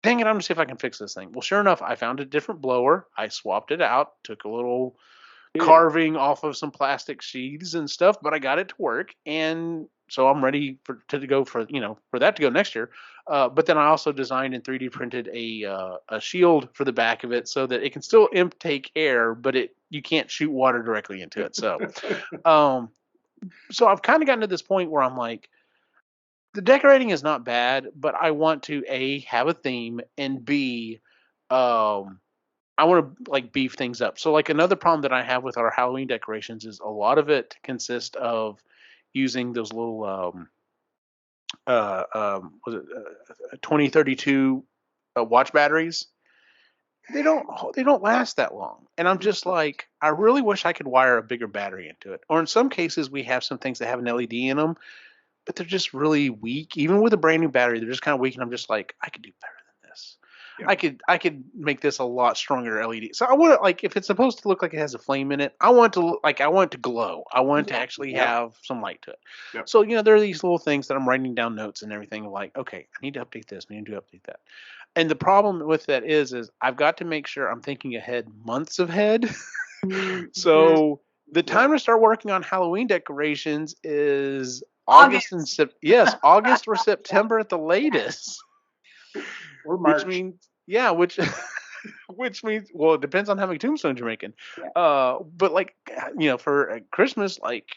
dang it, I'm gonna see if I can fix this thing. Well, sure enough, I found a different blower. I swapped it out, took a little carving off of some plastic sheaths and stuff, but I got it to work, and so I'm ready to go for that to go next year. But then I also designed and 3D printed a shield for the back of it so that it can still intake air, but you can't shoot water directly into it. So, so I've kind of gotten to this point where I'm like, the decorating is not bad, but I want to A, have a theme, and B, um, I want to like beef things up. So like another problem that I have with our Halloween decorations is a lot of it consists of using those little was it 2032 watch batteries. They don't last that long, and I'm just like, I really wish I could wire a bigger battery into it. Or in some cases, we have some things that have an LED in them, but they're just really weak. Even with a brand new battery, they're just kind of weak, and I'm just like, I could do better than this. Yeah. I could make this a lot stronger LED. So I want it like if it's supposed to look like it has a flame in it, I want it to I want it to glow. I want it to actually have some light to it. Yep. So there are these little things that I'm writing down notes and everything like, okay, I need to update this, I need to update that. And the problem with that is I've got to make sure I'm thinking ahead months ahead. So the time to start working on Halloween decorations is August and August or September at the latest. Or March. Which means which which means well, it depends on how many tombstones you're making. But like for Christmas, like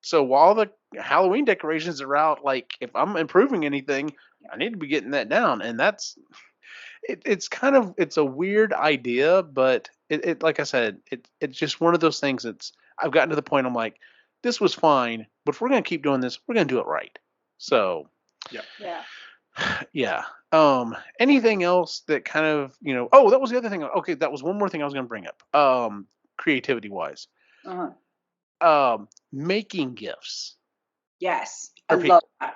so while the Halloween decorations are out, like if I'm improving anything, I need to be getting that down, and that's it's a weird idea, but it like I said, it's just one of those things that's I've gotten to the point I'm like, this was fine, but if we're gonna keep doing this, we're gonna do it right. So Yeah. yeah. Anything else that kind of oh, that was the other thing. Okay, that was one more thing I was gonna bring up. Creativity wise. Uh-huh. Making gifts. Yes. I Or love that.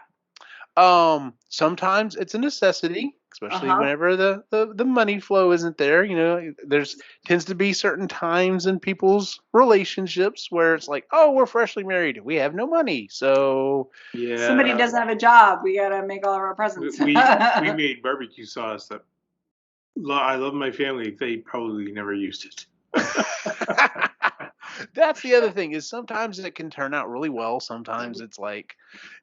Sometimes it's a necessity, especially Uh-huh. whenever the money flow isn't there. There's tends to be certain times in people's relationships where it's like, oh, we're freshly married, we have no money, so Somebody Yeah. doesn't have a job. We gotta make all of our We presents. we made barbecue sauce that I love my family. They probably never used it. that's the other thing is sometimes it can turn out really well. Sometimes it's like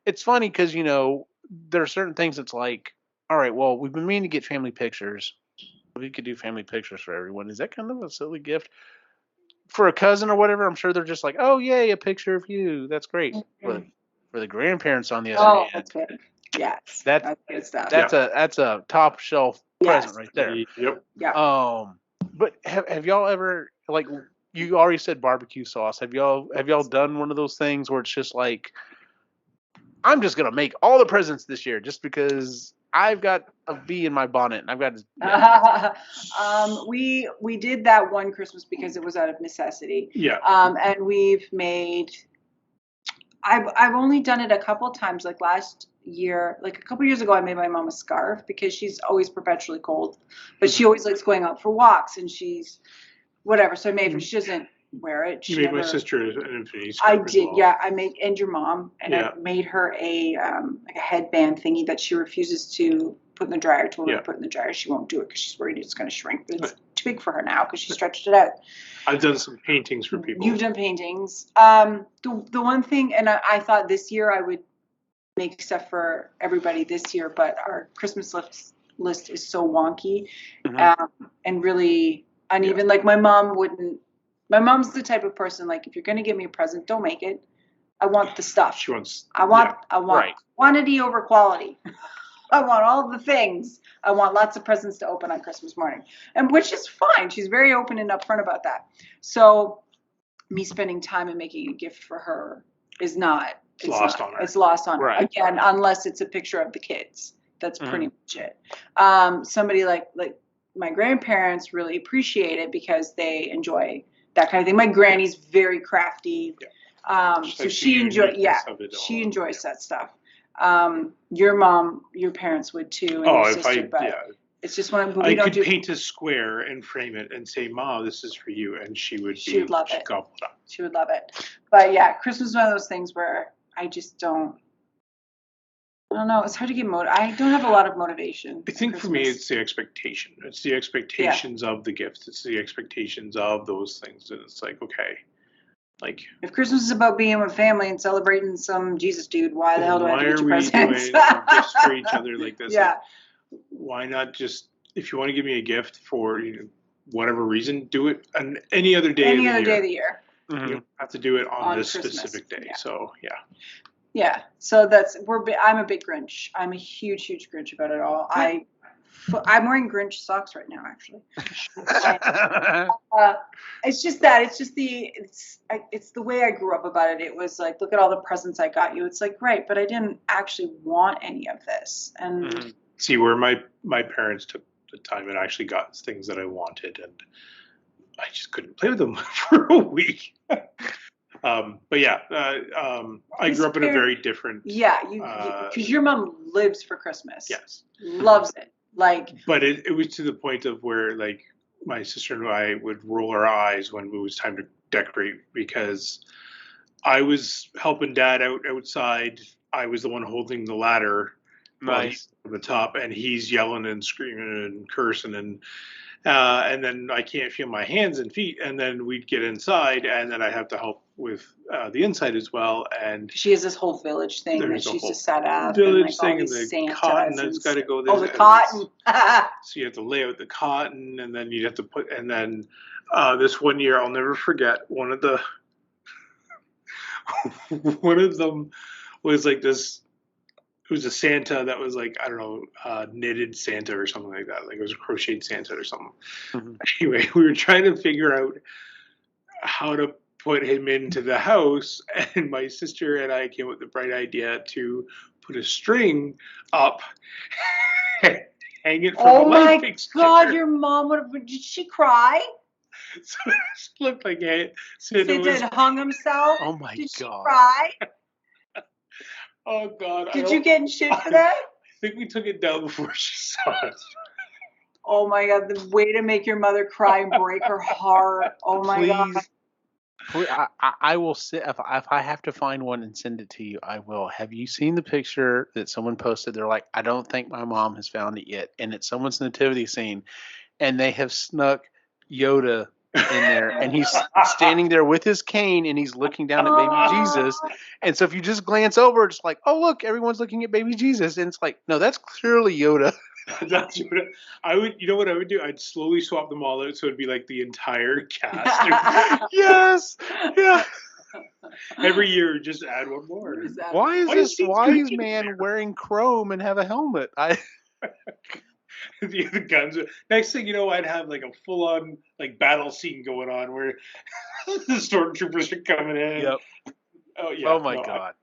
it's funny because there are certain things that's like, all right, well, we've been meaning to get family pictures. We could do family pictures for everyone. Is that kind of a silly gift for a cousin or whatever? I'm sure they're just like, oh yay, a picture of you. That's great. But for the grandparents, on the other Oh, hand, that's good. Yes, that's that's good stuff. Yeah. that's a top shelf present Yes. right there. Yep. Yeah. But have y'all ever like you already said barbecue sauce? Have y'all done one of those things where it's just like I'm just gonna make all the presents this year just because I've got a bee in my bonnet and I've got yeah. We did that one Christmas because it was out of necessity. Yeah. And we've made. I've only done it a couple times. Like last year, like a couple years ago, I made my mom a scarf because she's always perpetually cold, but she always likes going out for walks and she's whatever. So I made her. She doesn't wear it. You She made my never. sister an infinity I scarf as did, well. yeah. I made and your mom, and Yeah. I made her a like a headband thingy that she refuses to put in the dryer. Told her Yeah. to put in the dryer. She won't do it because she's worried it's going to shrink. But it's too big for her now because she stretched it out. I've done some paintings for people. You've done paintings. The one thing, and I thought this year I would make stuff for everybody this year, but our Christmas list is so wonky and really uneven. Like my mom wouldn't. My mom's the type of person like if you're going to give me a present, don't make it. I want the stuff. She wants. I want Right. quantity over quality. I want all the things. I want lots of presents to open on Christmas morning, and which is fine. She's very open and upfront about that. So, me spending time and making a gift for her is not. It's lost on her. It's lost on her Right. again, unless it's a picture of the kids. That's pretty much it. Somebody like my grandparents really appreciate it because they enjoy that kind of thing. My granny's very crafty. Yeah. So she enjoys. Yeah, she enjoys that stuff. Your mom, your parents would too, and your sister. But it's just one. But we I don't could do. paint a square and frame it and say, "Mom, this is for you," and she would love it. gobble it up. She would love it. But yeah, Christmas is one of those things where I just don't. I don't know. It's hard to get I don't have a lot of motivation. I think for me, it's the expectation. It's the expectations of the gifts. It's the expectations of those things. And it's like, okay, like if Christmas is about being with family and celebrating some Jesus dude, why the hell do I have to get you presents? Why are we doing gifts for each other like this? Yeah. Like, why not just, if you want to give me a gift for whatever reason, do it on any other day Any of the other year. day of the year. You don't have to do it on this Christmas. specific day. Yeah. So, yeah. Yeah, so I'm a big Grinch. I'm a huge Grinch about it all. I'm wearing Grinch socks right now, actually. It's just that. It's just it's the way I grew up about it. It was like, look at all the presents I got you. It's like, right, but I didn't actually want any of this. And see where my parents took the time and actually got things that I wanted, and I just couldn't play with them for a week. But yeah, I grew up in a very different. Yeah, because your mom lives for Christmas. Yes, loves it. Like, but it was to the point of where like my sister and I would roll our eyes when it was time to decorate because I was helping Dad outside. I was the one holding the ladder. Nice. On the top, and he's yelling and screaming and cursing and then I can't feel my hands and feet, and then we'd get inside, and then I have to help with the inside as well. And she has this whole village thing that she's just set up, village and like thing, and the cotton that's got to go there. Oh, the cotton! So you have to lay out the cotton, and then you'd have to put, and then this one year I'll never forget one of them was like this. It was a Santa that was like, I don't know, knitted Santa or something like that. Like it was a crocheted Santa or something. Mm-hmm. Anyway, we were trying to figure out how to put him into the house. And my sister and I came up with the bright idea to put a string up and hang it from a light fixture. Oh my God, your mom would have, did she cry? So it looked like Santa had hung himself? Oh my God. Did she cry? Oh God! Did you get in shit for that? I think we took it down before she saw it. Oh my God, the way to make your mother cry and break her heart. Oh my God. Please, I will sit if I have to find one and send it to you. I will. Have you seen the picture that someone posted? They're like, I don't think my mom has found it yet, and it's someone's nativity scene, and they have snuck Yoda in there, and he's standing there with his cane, and he's looking down at baby Jesus. And so if you just glance over, it's like, oh look, everyone's looking at baby Jesus, and it's like, no, that's clearly Yoda. That's what I would. You know what I would do? I'd slowly swap them all out, so it'd be like the entire cast. Yes, yeah. Every year, just add one more. Why is Why this is he wise doing man wearing chrome and have a helmet? the guns. Next thing you know, I'd have like a full-on like battle scene going on where the stormtroopers are coming in. Yep. Oh yeah. Oh my God.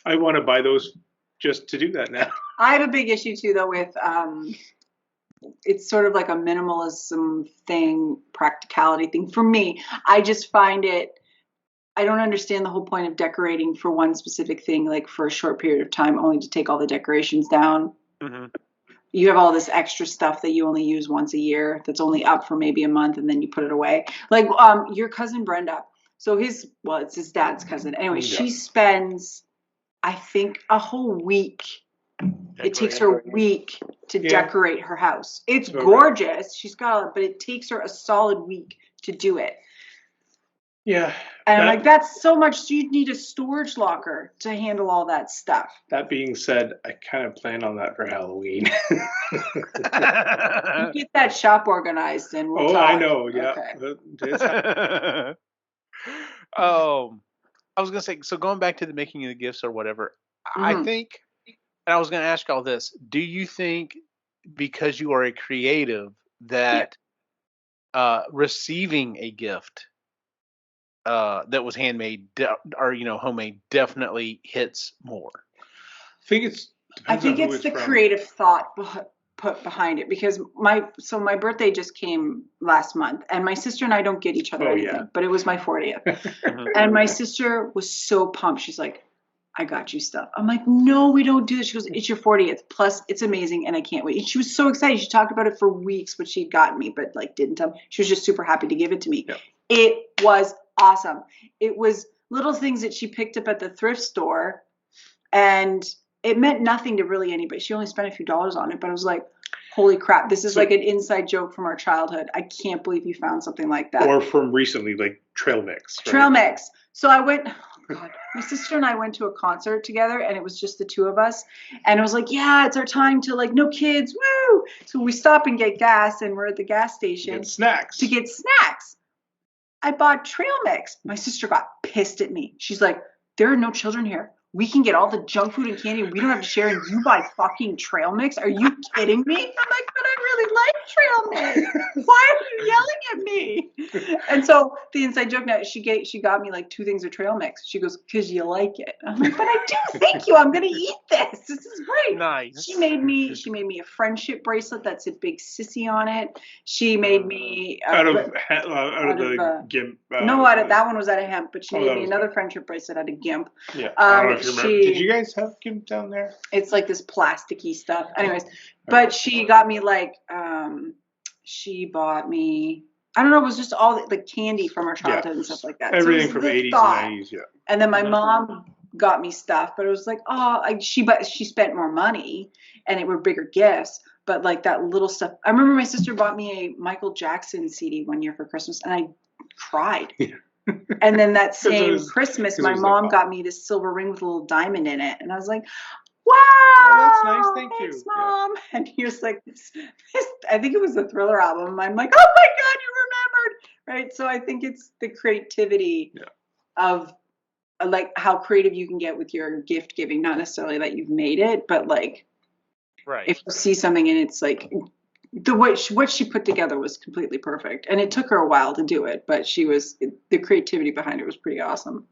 I want to buy those just to do that now. I have a big issue too, though, with it's sort of like a minimalism thing, practicality thing for me. I just find it. I don't understand the whole point of decorating for one specific thing, like for a short period of time, only to take all the decorations down. Mm-hmm. You have all this extra stuff that you only use once a year that's only up for maybe a month, and then you put it away. Like your cousin Brenda. So it's his dad's cousin. Anyway, she spends, I think, a whole week. It takes her a week to decorate her house. It's gorgeous. She's got but it takes her a solid week to do it. Yeah. And I'm like, that's so much. So you'd need a storage locker to handle all that stuff. That being said, I kind of plan on that for Halloween. You get that shop organized and we'll talk. I know. Yeah. Okay. I was gonna say, so going back to the making of the gifts or whatever, Mm-hmm. I think, and I was gonna ask all this: do you think, because you are a creative, that receiving a gift that was handmade or homemade definitely hits more? I think it's the creative thought put behind it, because my birthday just came last month, and my sister and I don't get each other anything, but it was my 40th. And my sister was so pumped. She's like, I got you stuff. I'm like, no, we don't do this. She goes, it's your 40th. Plus, it's amazing, and I can't wait. And she was so excited. She talked about it for weeks, what she'd gotten me, but like didn't tell me. She was just super happy to give it to me. Yep. It was awesome. It was little things that she picked up at the thrift store, and it meant nothing to really anybody. She only spent a few dollars on it, but I was like, holy crap, this is like an inside joke from our childhood. I can't believe you found something like that. Or from recently, like trail mix. Right? Trail mix. So I went, oh God, my sister and I went to a concert together, and it was just the two of us. And it was like, yeah, it's our time to like, no kids, woo. So we stop and get gas, and we're at the gas station to get snacks. I bought trail mix. My sister got pissed at me. She's like, there are no children here. We can get all the junk food and candy. We don't have to share, and you buy fucking trail mix? Are you kidding me? I'm like, but I really like trail mix. Why are you yelling at me? And so the inside joke now, she got me like 2 things of trail mix. She goes, because you like it. I'm like, but I do. Thank you. I'm gonna eat this. This is great. Nice. She made me a friendship bracelet that's a big sissy on it. She made me out of the gimp. That one was out of hemp, but she made me another friendship bracelet out of gimp. Yeah. I don't know if you remember. Did you guys have gimp down there? It's like this plasticky stuff. Anyways, but she got me like she bought me, I don't know, it was just all the candy from our childhood and stuff like that. Everything from the 80s and 90s, And then my mom got me stuff, but it was like, she spent more money, and it were bigger gifts. But like that little stuff. I remember my sister bought me a Michael Jackson CD one year for Christmas, and I cried. Yeah. And then that same Christmas, my mom got me this silver ring with a little diamond in it, and I was like, wow, that's nice. Thanks, Mom. Yeah. And he was like, this, I think it was the Thriller album. I'm like, oh my God, you remembered, right? So I think it's the creativity of like how creative you can get with your gift giving. Not necessarily that you've made it, but like, if you see something and it's like what she put together was completely perfect, and it took her a while to do it, but the creativity behind it was pretty awesome.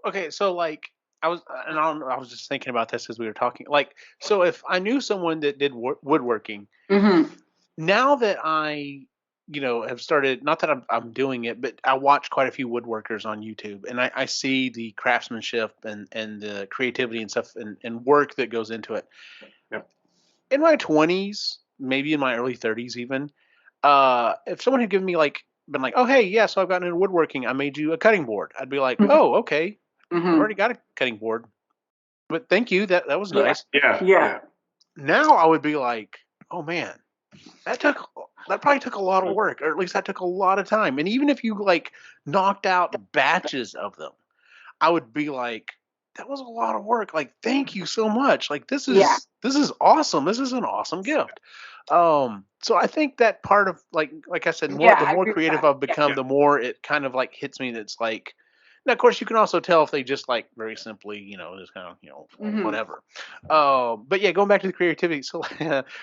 Okay, so like I was just thinking about this as we were talking. Like, so if I knew someone that did woodworking, now that I have started, not that I'm doing it, but I watch quite a few woodworkers on YouTube, and I see the craftsmanship and the creativity and stuff and work that goes into it. Yep. In my 20s, maybe in my early 30s even, if someone had given me been like, oh hey, yeah, so I've gotten into woodworking, I made you a cutting board, I'd be like, oh okay, I've Mhm. already got a cutting board, but thank you, that was Yeah. nice. Yeah. Now I would be like, oh man, that took that probably took a lot of work, or at least that took a lot of time. And even if you knocked out batches of them, I would be like, that was a lot of work. Like, thank you so much. Like, Yeah. this is awesome. This is an awesome gift. So I think that part of like I said, Yeah, the I more agree with creative that. I've Yeah. become, the more it kind of hits me. That's like, now of course you can also tell if they just very simply, just kind of Mhm. whatever. But yeah, going back to the creativity. So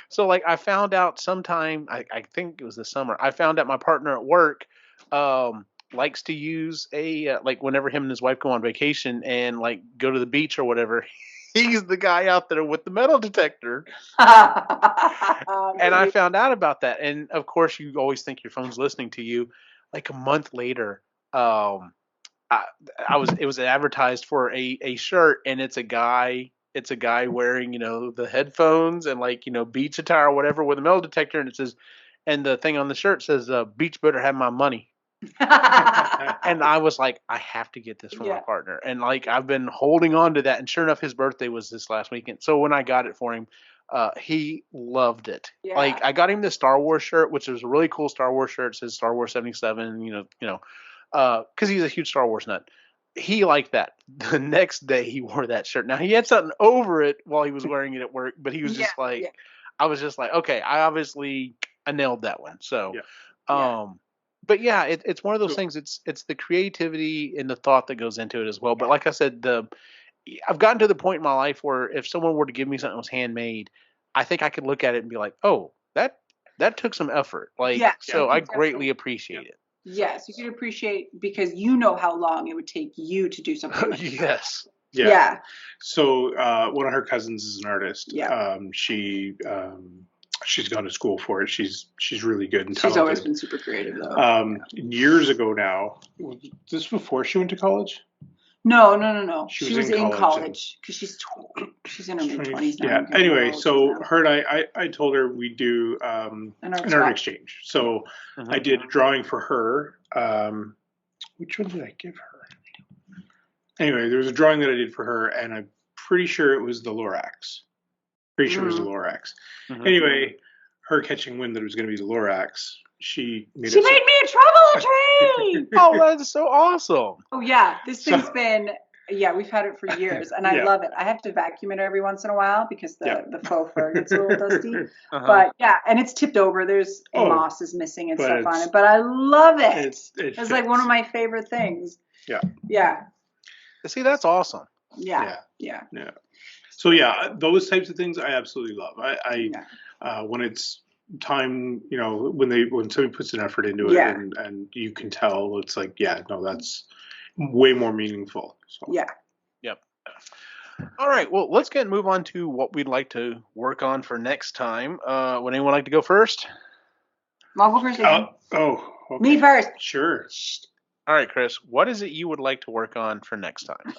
so I found out sometime, I think it was this summer. I found out my partner at work likes to use a whenever him and his wife go on vacation and go to the beach or whatever. He's the guy out there with the metal detector. And I found out about that. And of course, you always think your phone's listening to you. Like a month later, um, I, it was advertised for a shirt, and it's a guy. It's a guy wearing, the headphones and beach attire or whatever with a metal detector, and it says, and the thing on the shirt says, "Beach better have my money." And I was like, I have to get this for my Yeah. partner. And I've been holding on to that. And sure enough, his birthday was this last weekend. So when I got it for him, he loved it. Yeah. I got him the Star Wars shirt, which is a really cool Star Wars shirt. It says Star Wars 77, because he's a huge Star Wars nut. He liked that. The next day he wore that shirt. Now he had something over it while he was wearing it at work, but he was Yeah. just like, Yeah. I was just like, okay, I nailed that one. So, Yeah. Yeah. but yeah, it's one of those So things. It's the creativity and the thought that goes into it as well. But like I said, I've gotten to the point in my life where if someone were to give me something that was handmade, I think I could look at it and be like, oh, that took some effort. Yeah. So You I could greatly definitely. appreciate it. Yes, you could appreciate because you know how long it would take you to do something like that. Yes. yeah. Yeah. So one of her cousins is an artist. Yeah. She's gone to school for it. She's really good and She's always talented. been super creative though. Years ago now, was this before she went to college? No. She She was was in in college college because she's in her mid 20s now. Yeah. Anyway, so her and I told her we do An an art art swap. exchange. So Mhm. I did a drawing for her. Which one did I give her? Anyway, there was a drawing that I did for her, and I'm pretty sure it was the Lorax. Pretty sure it was the Lorax. Mhm. Anyway, her catching wind that it was going to be the Lorax, she made She it. made me a trouble tree. Oh, that's so awesome. Oh yeah, this So- thing's been we've had it for years and I Yeah. love it. I have to vacuum it every once in a while because the faux fur gets a little dusty. Uh-huh. But yeah, and it's tipped over. There's Oh, moss is missing and but stuff on it's- it. But I love it. It It's like one fits. of my favorite things. Yeah. Yeah. See, that's awesome. Yeah. Yeah. So yeah, those types of things I absolutely love. Yeah. When it's time, when somebody puts an effort into it, Yeah. and you can tell, it's like, yeah, no, that's way more meaningful. So Yeah. Yep. All right. Well, let's move on to what we'd like to work on for next time. Would anyone like to go first? I'll go first again. Okay. Me first. Sure. All right, Chris. What is it you would like to work on for next time?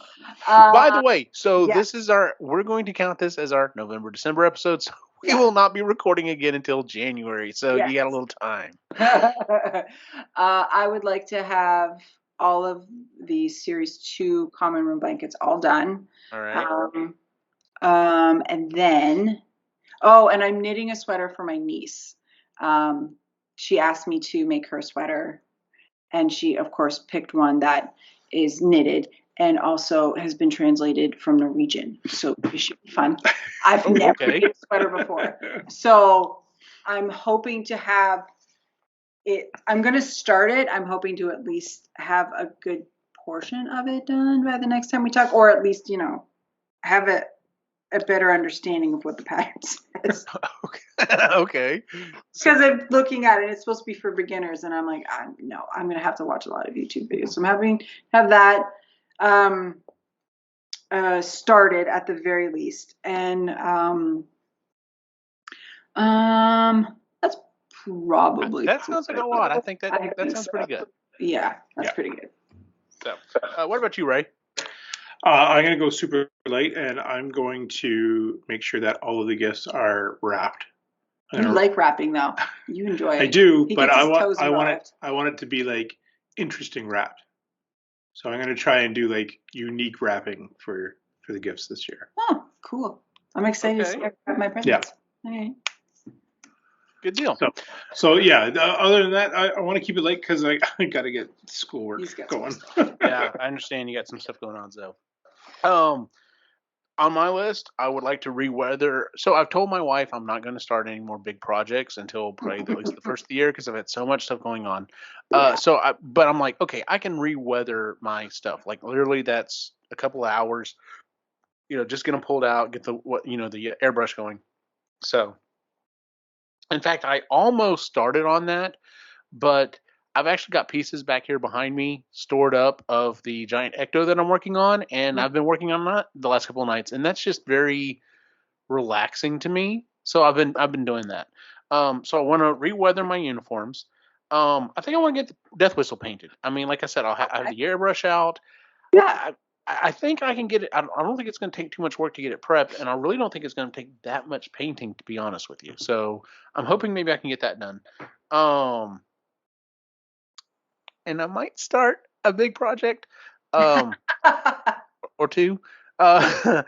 By the way, so yeah. this is we're going to count this as our November, December episodes. So we Yeah. will not be recording again until January. So Yes. you got a little time. I would like to have all of the series 2 common room blankets all done. All right. And then, and I'm knitting a sweater for my niece. She asked me to make her a sweater, and she, of course, picked one that is knitted and also has been translated from Norwegian. So it should be fun. I've never made a sweater before. So I'm hoping to have it. I'm going to start it. I'm hoping to at least have a good portion of it done by the next time we talk, or at least, have a better understanding of what the pattern says. Okay. Because I'm looking at it, it's supposed to be for beginners, and I'm like, no, I'm going to have to watch a lot of YouTube videos. So I'm having have that started at the very least, and that's probably That put sounds like a lot. I think I that think sounds so. pretty good. Yeah, that's Yeah. pretty good. So, what about you, Ray? I'm going to go super light, and I'm going to make sure that all of the gifts are wrapped. You like wrapping though. You enjoy I it. do, He but gets his toes I want involved. it to be like interesting wrapped. So I'm going to try and do like unique wrapping for the gifts this year. Oh, cool. I'm excited to Okay. see my Yeah. presents. All right. Good deal. So yeah. Other than that, I want to keep it light because I got to get schoolwork He's got going. Yeah, I understand you got some stuff going on, so. On my list, I would like to re-weather. So I've told my wife I'm not going to start any more big projects until probably at least the first of the year because I've had so much stuff going on. Yeah. But I'm like, okay, I can re-weather my stuff. Like literally, that's a couple of hours. Just get them pulled out, get the airbrush going. So, in fact, I almost started on that, but I've actually got pieces back here behind me stored up of the giant ecto that I'm working on, and I've been working on that the last couple of nights, and that's just very relaxing to me. So I've been doing that. So I want to re-weather my uniforms. I think I want to get the death whistle painted. I mean, like I said, I have the airbrush out. Yeah. I think I can get it. I don't think it's going to take too much work to get it prepped, and I really don't think it's going to take that much painting, to be honest with you. So I'm hoping maybe I can get that done. Um, and I might start a big project or two. I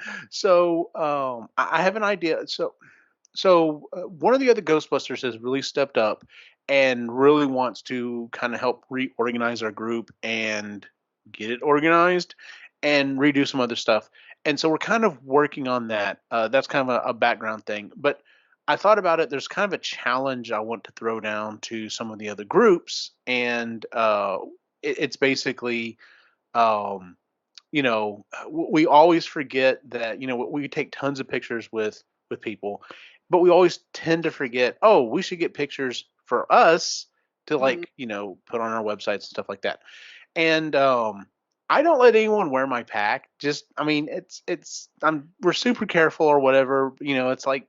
have an idea. So one of the other Ghostbusters has really stepped up and really wants to kind of help reorganize our group and get it organized and redo some other stuff. And so we're kind of working on that. That's kind of a background thing. But I thought about it. There's kind of a challenge I want to throw down to some of the other groups, and it's basically um, we always forget that we take tons of pictures with people, but we always tend to forget, oh, we should get pictures for us to Mhm. put on our websites and stuff like that. And I don't let anyone wear my pack. Just, I mean, we're super careful or whatever. It's like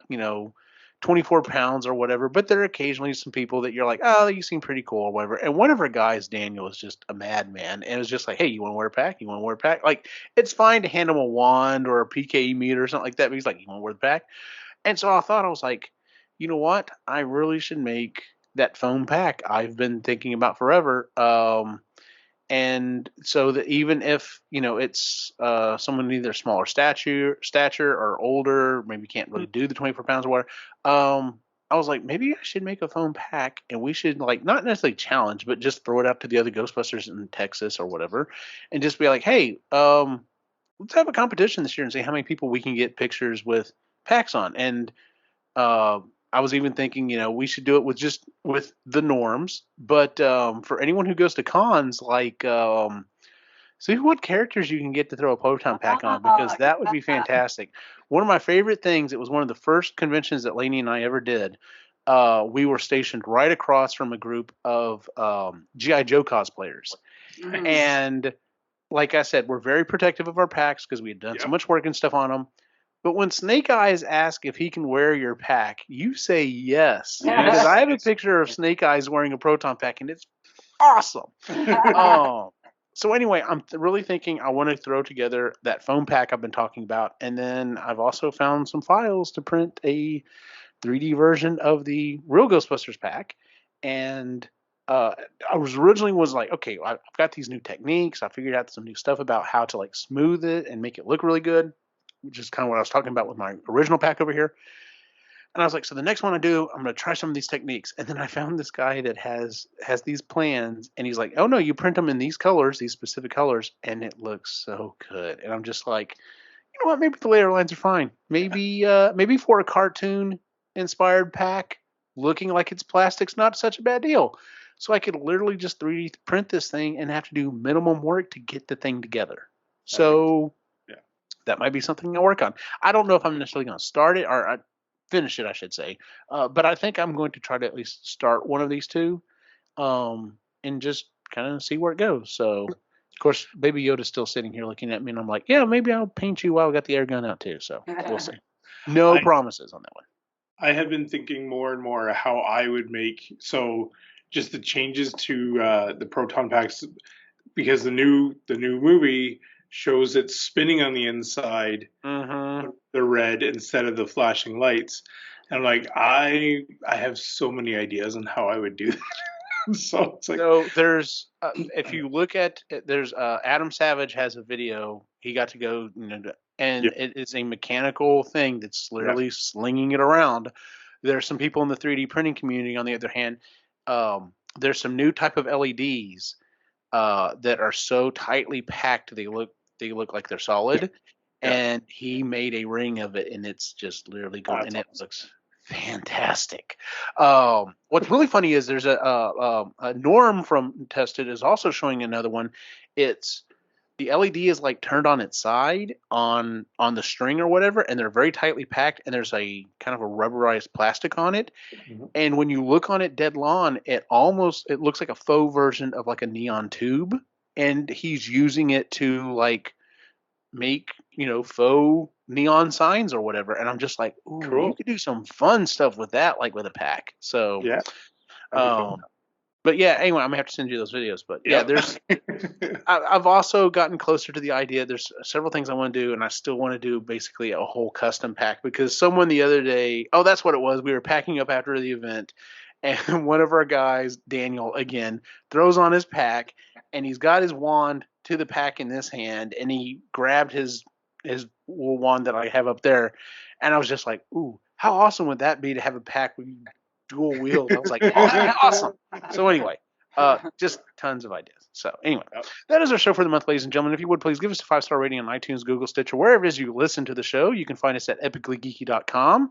24 pounds or whatever. But there are occasionally some people that you're like, oh, you seem pretty cool or whatever. And one of our guys, Daniel, is just a madman, and it was just like, hey, you want to wear a pack? You want to wear a pack? Like, it's fine to hand him a wand or a PKE meter or something like that. But he's like, you want to wear the pack? And so I was like, you know what? I really should make that foam pack I've been thinking about forever. And so that even if it's someone either smaller stature or older, maybe can't really do the 24 pounds of water, I was like, maybe I should make a foam pack, and we should like not necessarily challenge, but just throw it out to the other Ghostbusters in Texas or whatever, and just be like, hey, let's have a competition this year and see how many people we can get pictures with packs on. And uh, I was even thinking, we should do it with the norms, but for anyone who goes to cons, like, see what characters you can get to throw a proton pack on, because that would be fantastic. One of my favorite things. It was one of the first conventions that Lainey and I ever did. We were stationed right across from a group of GI Joe cosplayers, Mhm. and like I said, we're very protective of our packs because we had done so Yep. much work and stuff on them. But when Snake Eyes asks if he can wear your pack, you say yes. Because I have a picture of Snake Eyes wearing a proton pack, and it's awesome. Um, so anyway, I'm really thinking I want to throw together that foam pack I've been talking about, and then I've also found some files to print a 3D version of the real Ghostbusters pack. And I was like, okay, I've got these new techniques. I figured out some new stuff about how to like smooth it and make it look really good, which is kind of what I was talking about with my original pack over here. And I was like, so the next one I do, I'm going to try some of these techniques. And then I found this guy that has these plans, and he's like, oh no, you print them in these colors, these specific colors, and it looks so good. And I'm just like, you know what? Maybe the layer lines are fine. Maybe for a cartoon inspired pack, looking like it's plastic's not such a bad deal. So I could literally just 3D print this thing and have to do minimum work to get the thing together. So Yeah. that might be something I work on. I don't know if I'm necessarily going to start it or finish it, I should say. But I think I'm going to try to at least start one of these two, and just kind of see where it goes. So, of course, Baby Yoda's still sitting here looking at me, and I'm like, yeah, maybe I'll paint you while I got the air gun out too. So we'll see. No I promises on that one. I have been thinking more and more how I would make just the changes to the proton packs, because the new movie shows it spinning on the inside, Mm-hmm. the red instead of the flashing lights. And I'm like, I have so many ideas on how I would do that. So it's like, So there's, if you look at, there's Adam Savage has a video. He got to go, and yeah, it is a mechanical thing that's yeah, literally slinging it around. There's some people in the 3D printing community, on the other hand, there's some new type of LEDs that are so tightly packed they look like they're yeah, solid. yeah. And he made a ring of it, and it's just literally going, That's and it awesome. looks fantastic. What's really funny is there's a Norm from Tested is also showing another one. It's the LED is like turned on its side on the string or whatever, and they're very tightly packed, and there's a kind of a rubberized plastic on it. Mhm. And when you look on it dead on, it looks like a faux version of like a neon tube, and he's using it to like make faux neon signs or whatever. And I'm just like, ooh, you Cool. could do some fun stuff with that, like with a pack. So, Yeah, that'd be fun. um, but yeah, anyway, I'm gonna have to send you those videos. But yeah, Yep. there's I've also gotten closer to the idea. There's several things I want to do, and I still want to do basically a whole custom pack, because someone the other day, oh, that's what it was. We were packing up after the event, and one of our guys, Daniel, again, throws on his pack, and he's got his wand to the pack in this hand, and he grabbed his wool wand that I have up there, and I was just like, ooh, how awesome would that be to have a pack with dual wield? I was like, oh, that'd be awesome. So anyway, just tons of ideas. So anyway, Yep. that is our show for the month, ladies and gentlemen. If you would please give us a 5-star rating on iTunes, Google, Stitcher, wherever it is you listen to the show. You can find us at epicallygeeky.com.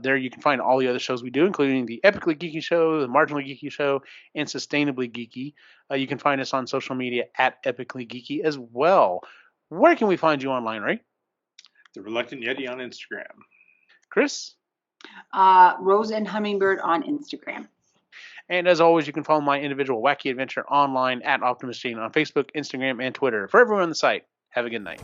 There you can find all the other shows we do, including the Epically Geeky Show, the Marginally Geeky Show, and Sustainably Geeky. You can find us on social media at Epically Geeky as well. Where can we find you online, Ray? The Reluctant Yeti on Instagram. Chris? Rose and Hummingbird on Instagram. And as always, you can follow my individual wacky adventure online at Optimus Gene on Facebook, Instagram, and Twitter. For everyone on the site, have a good night.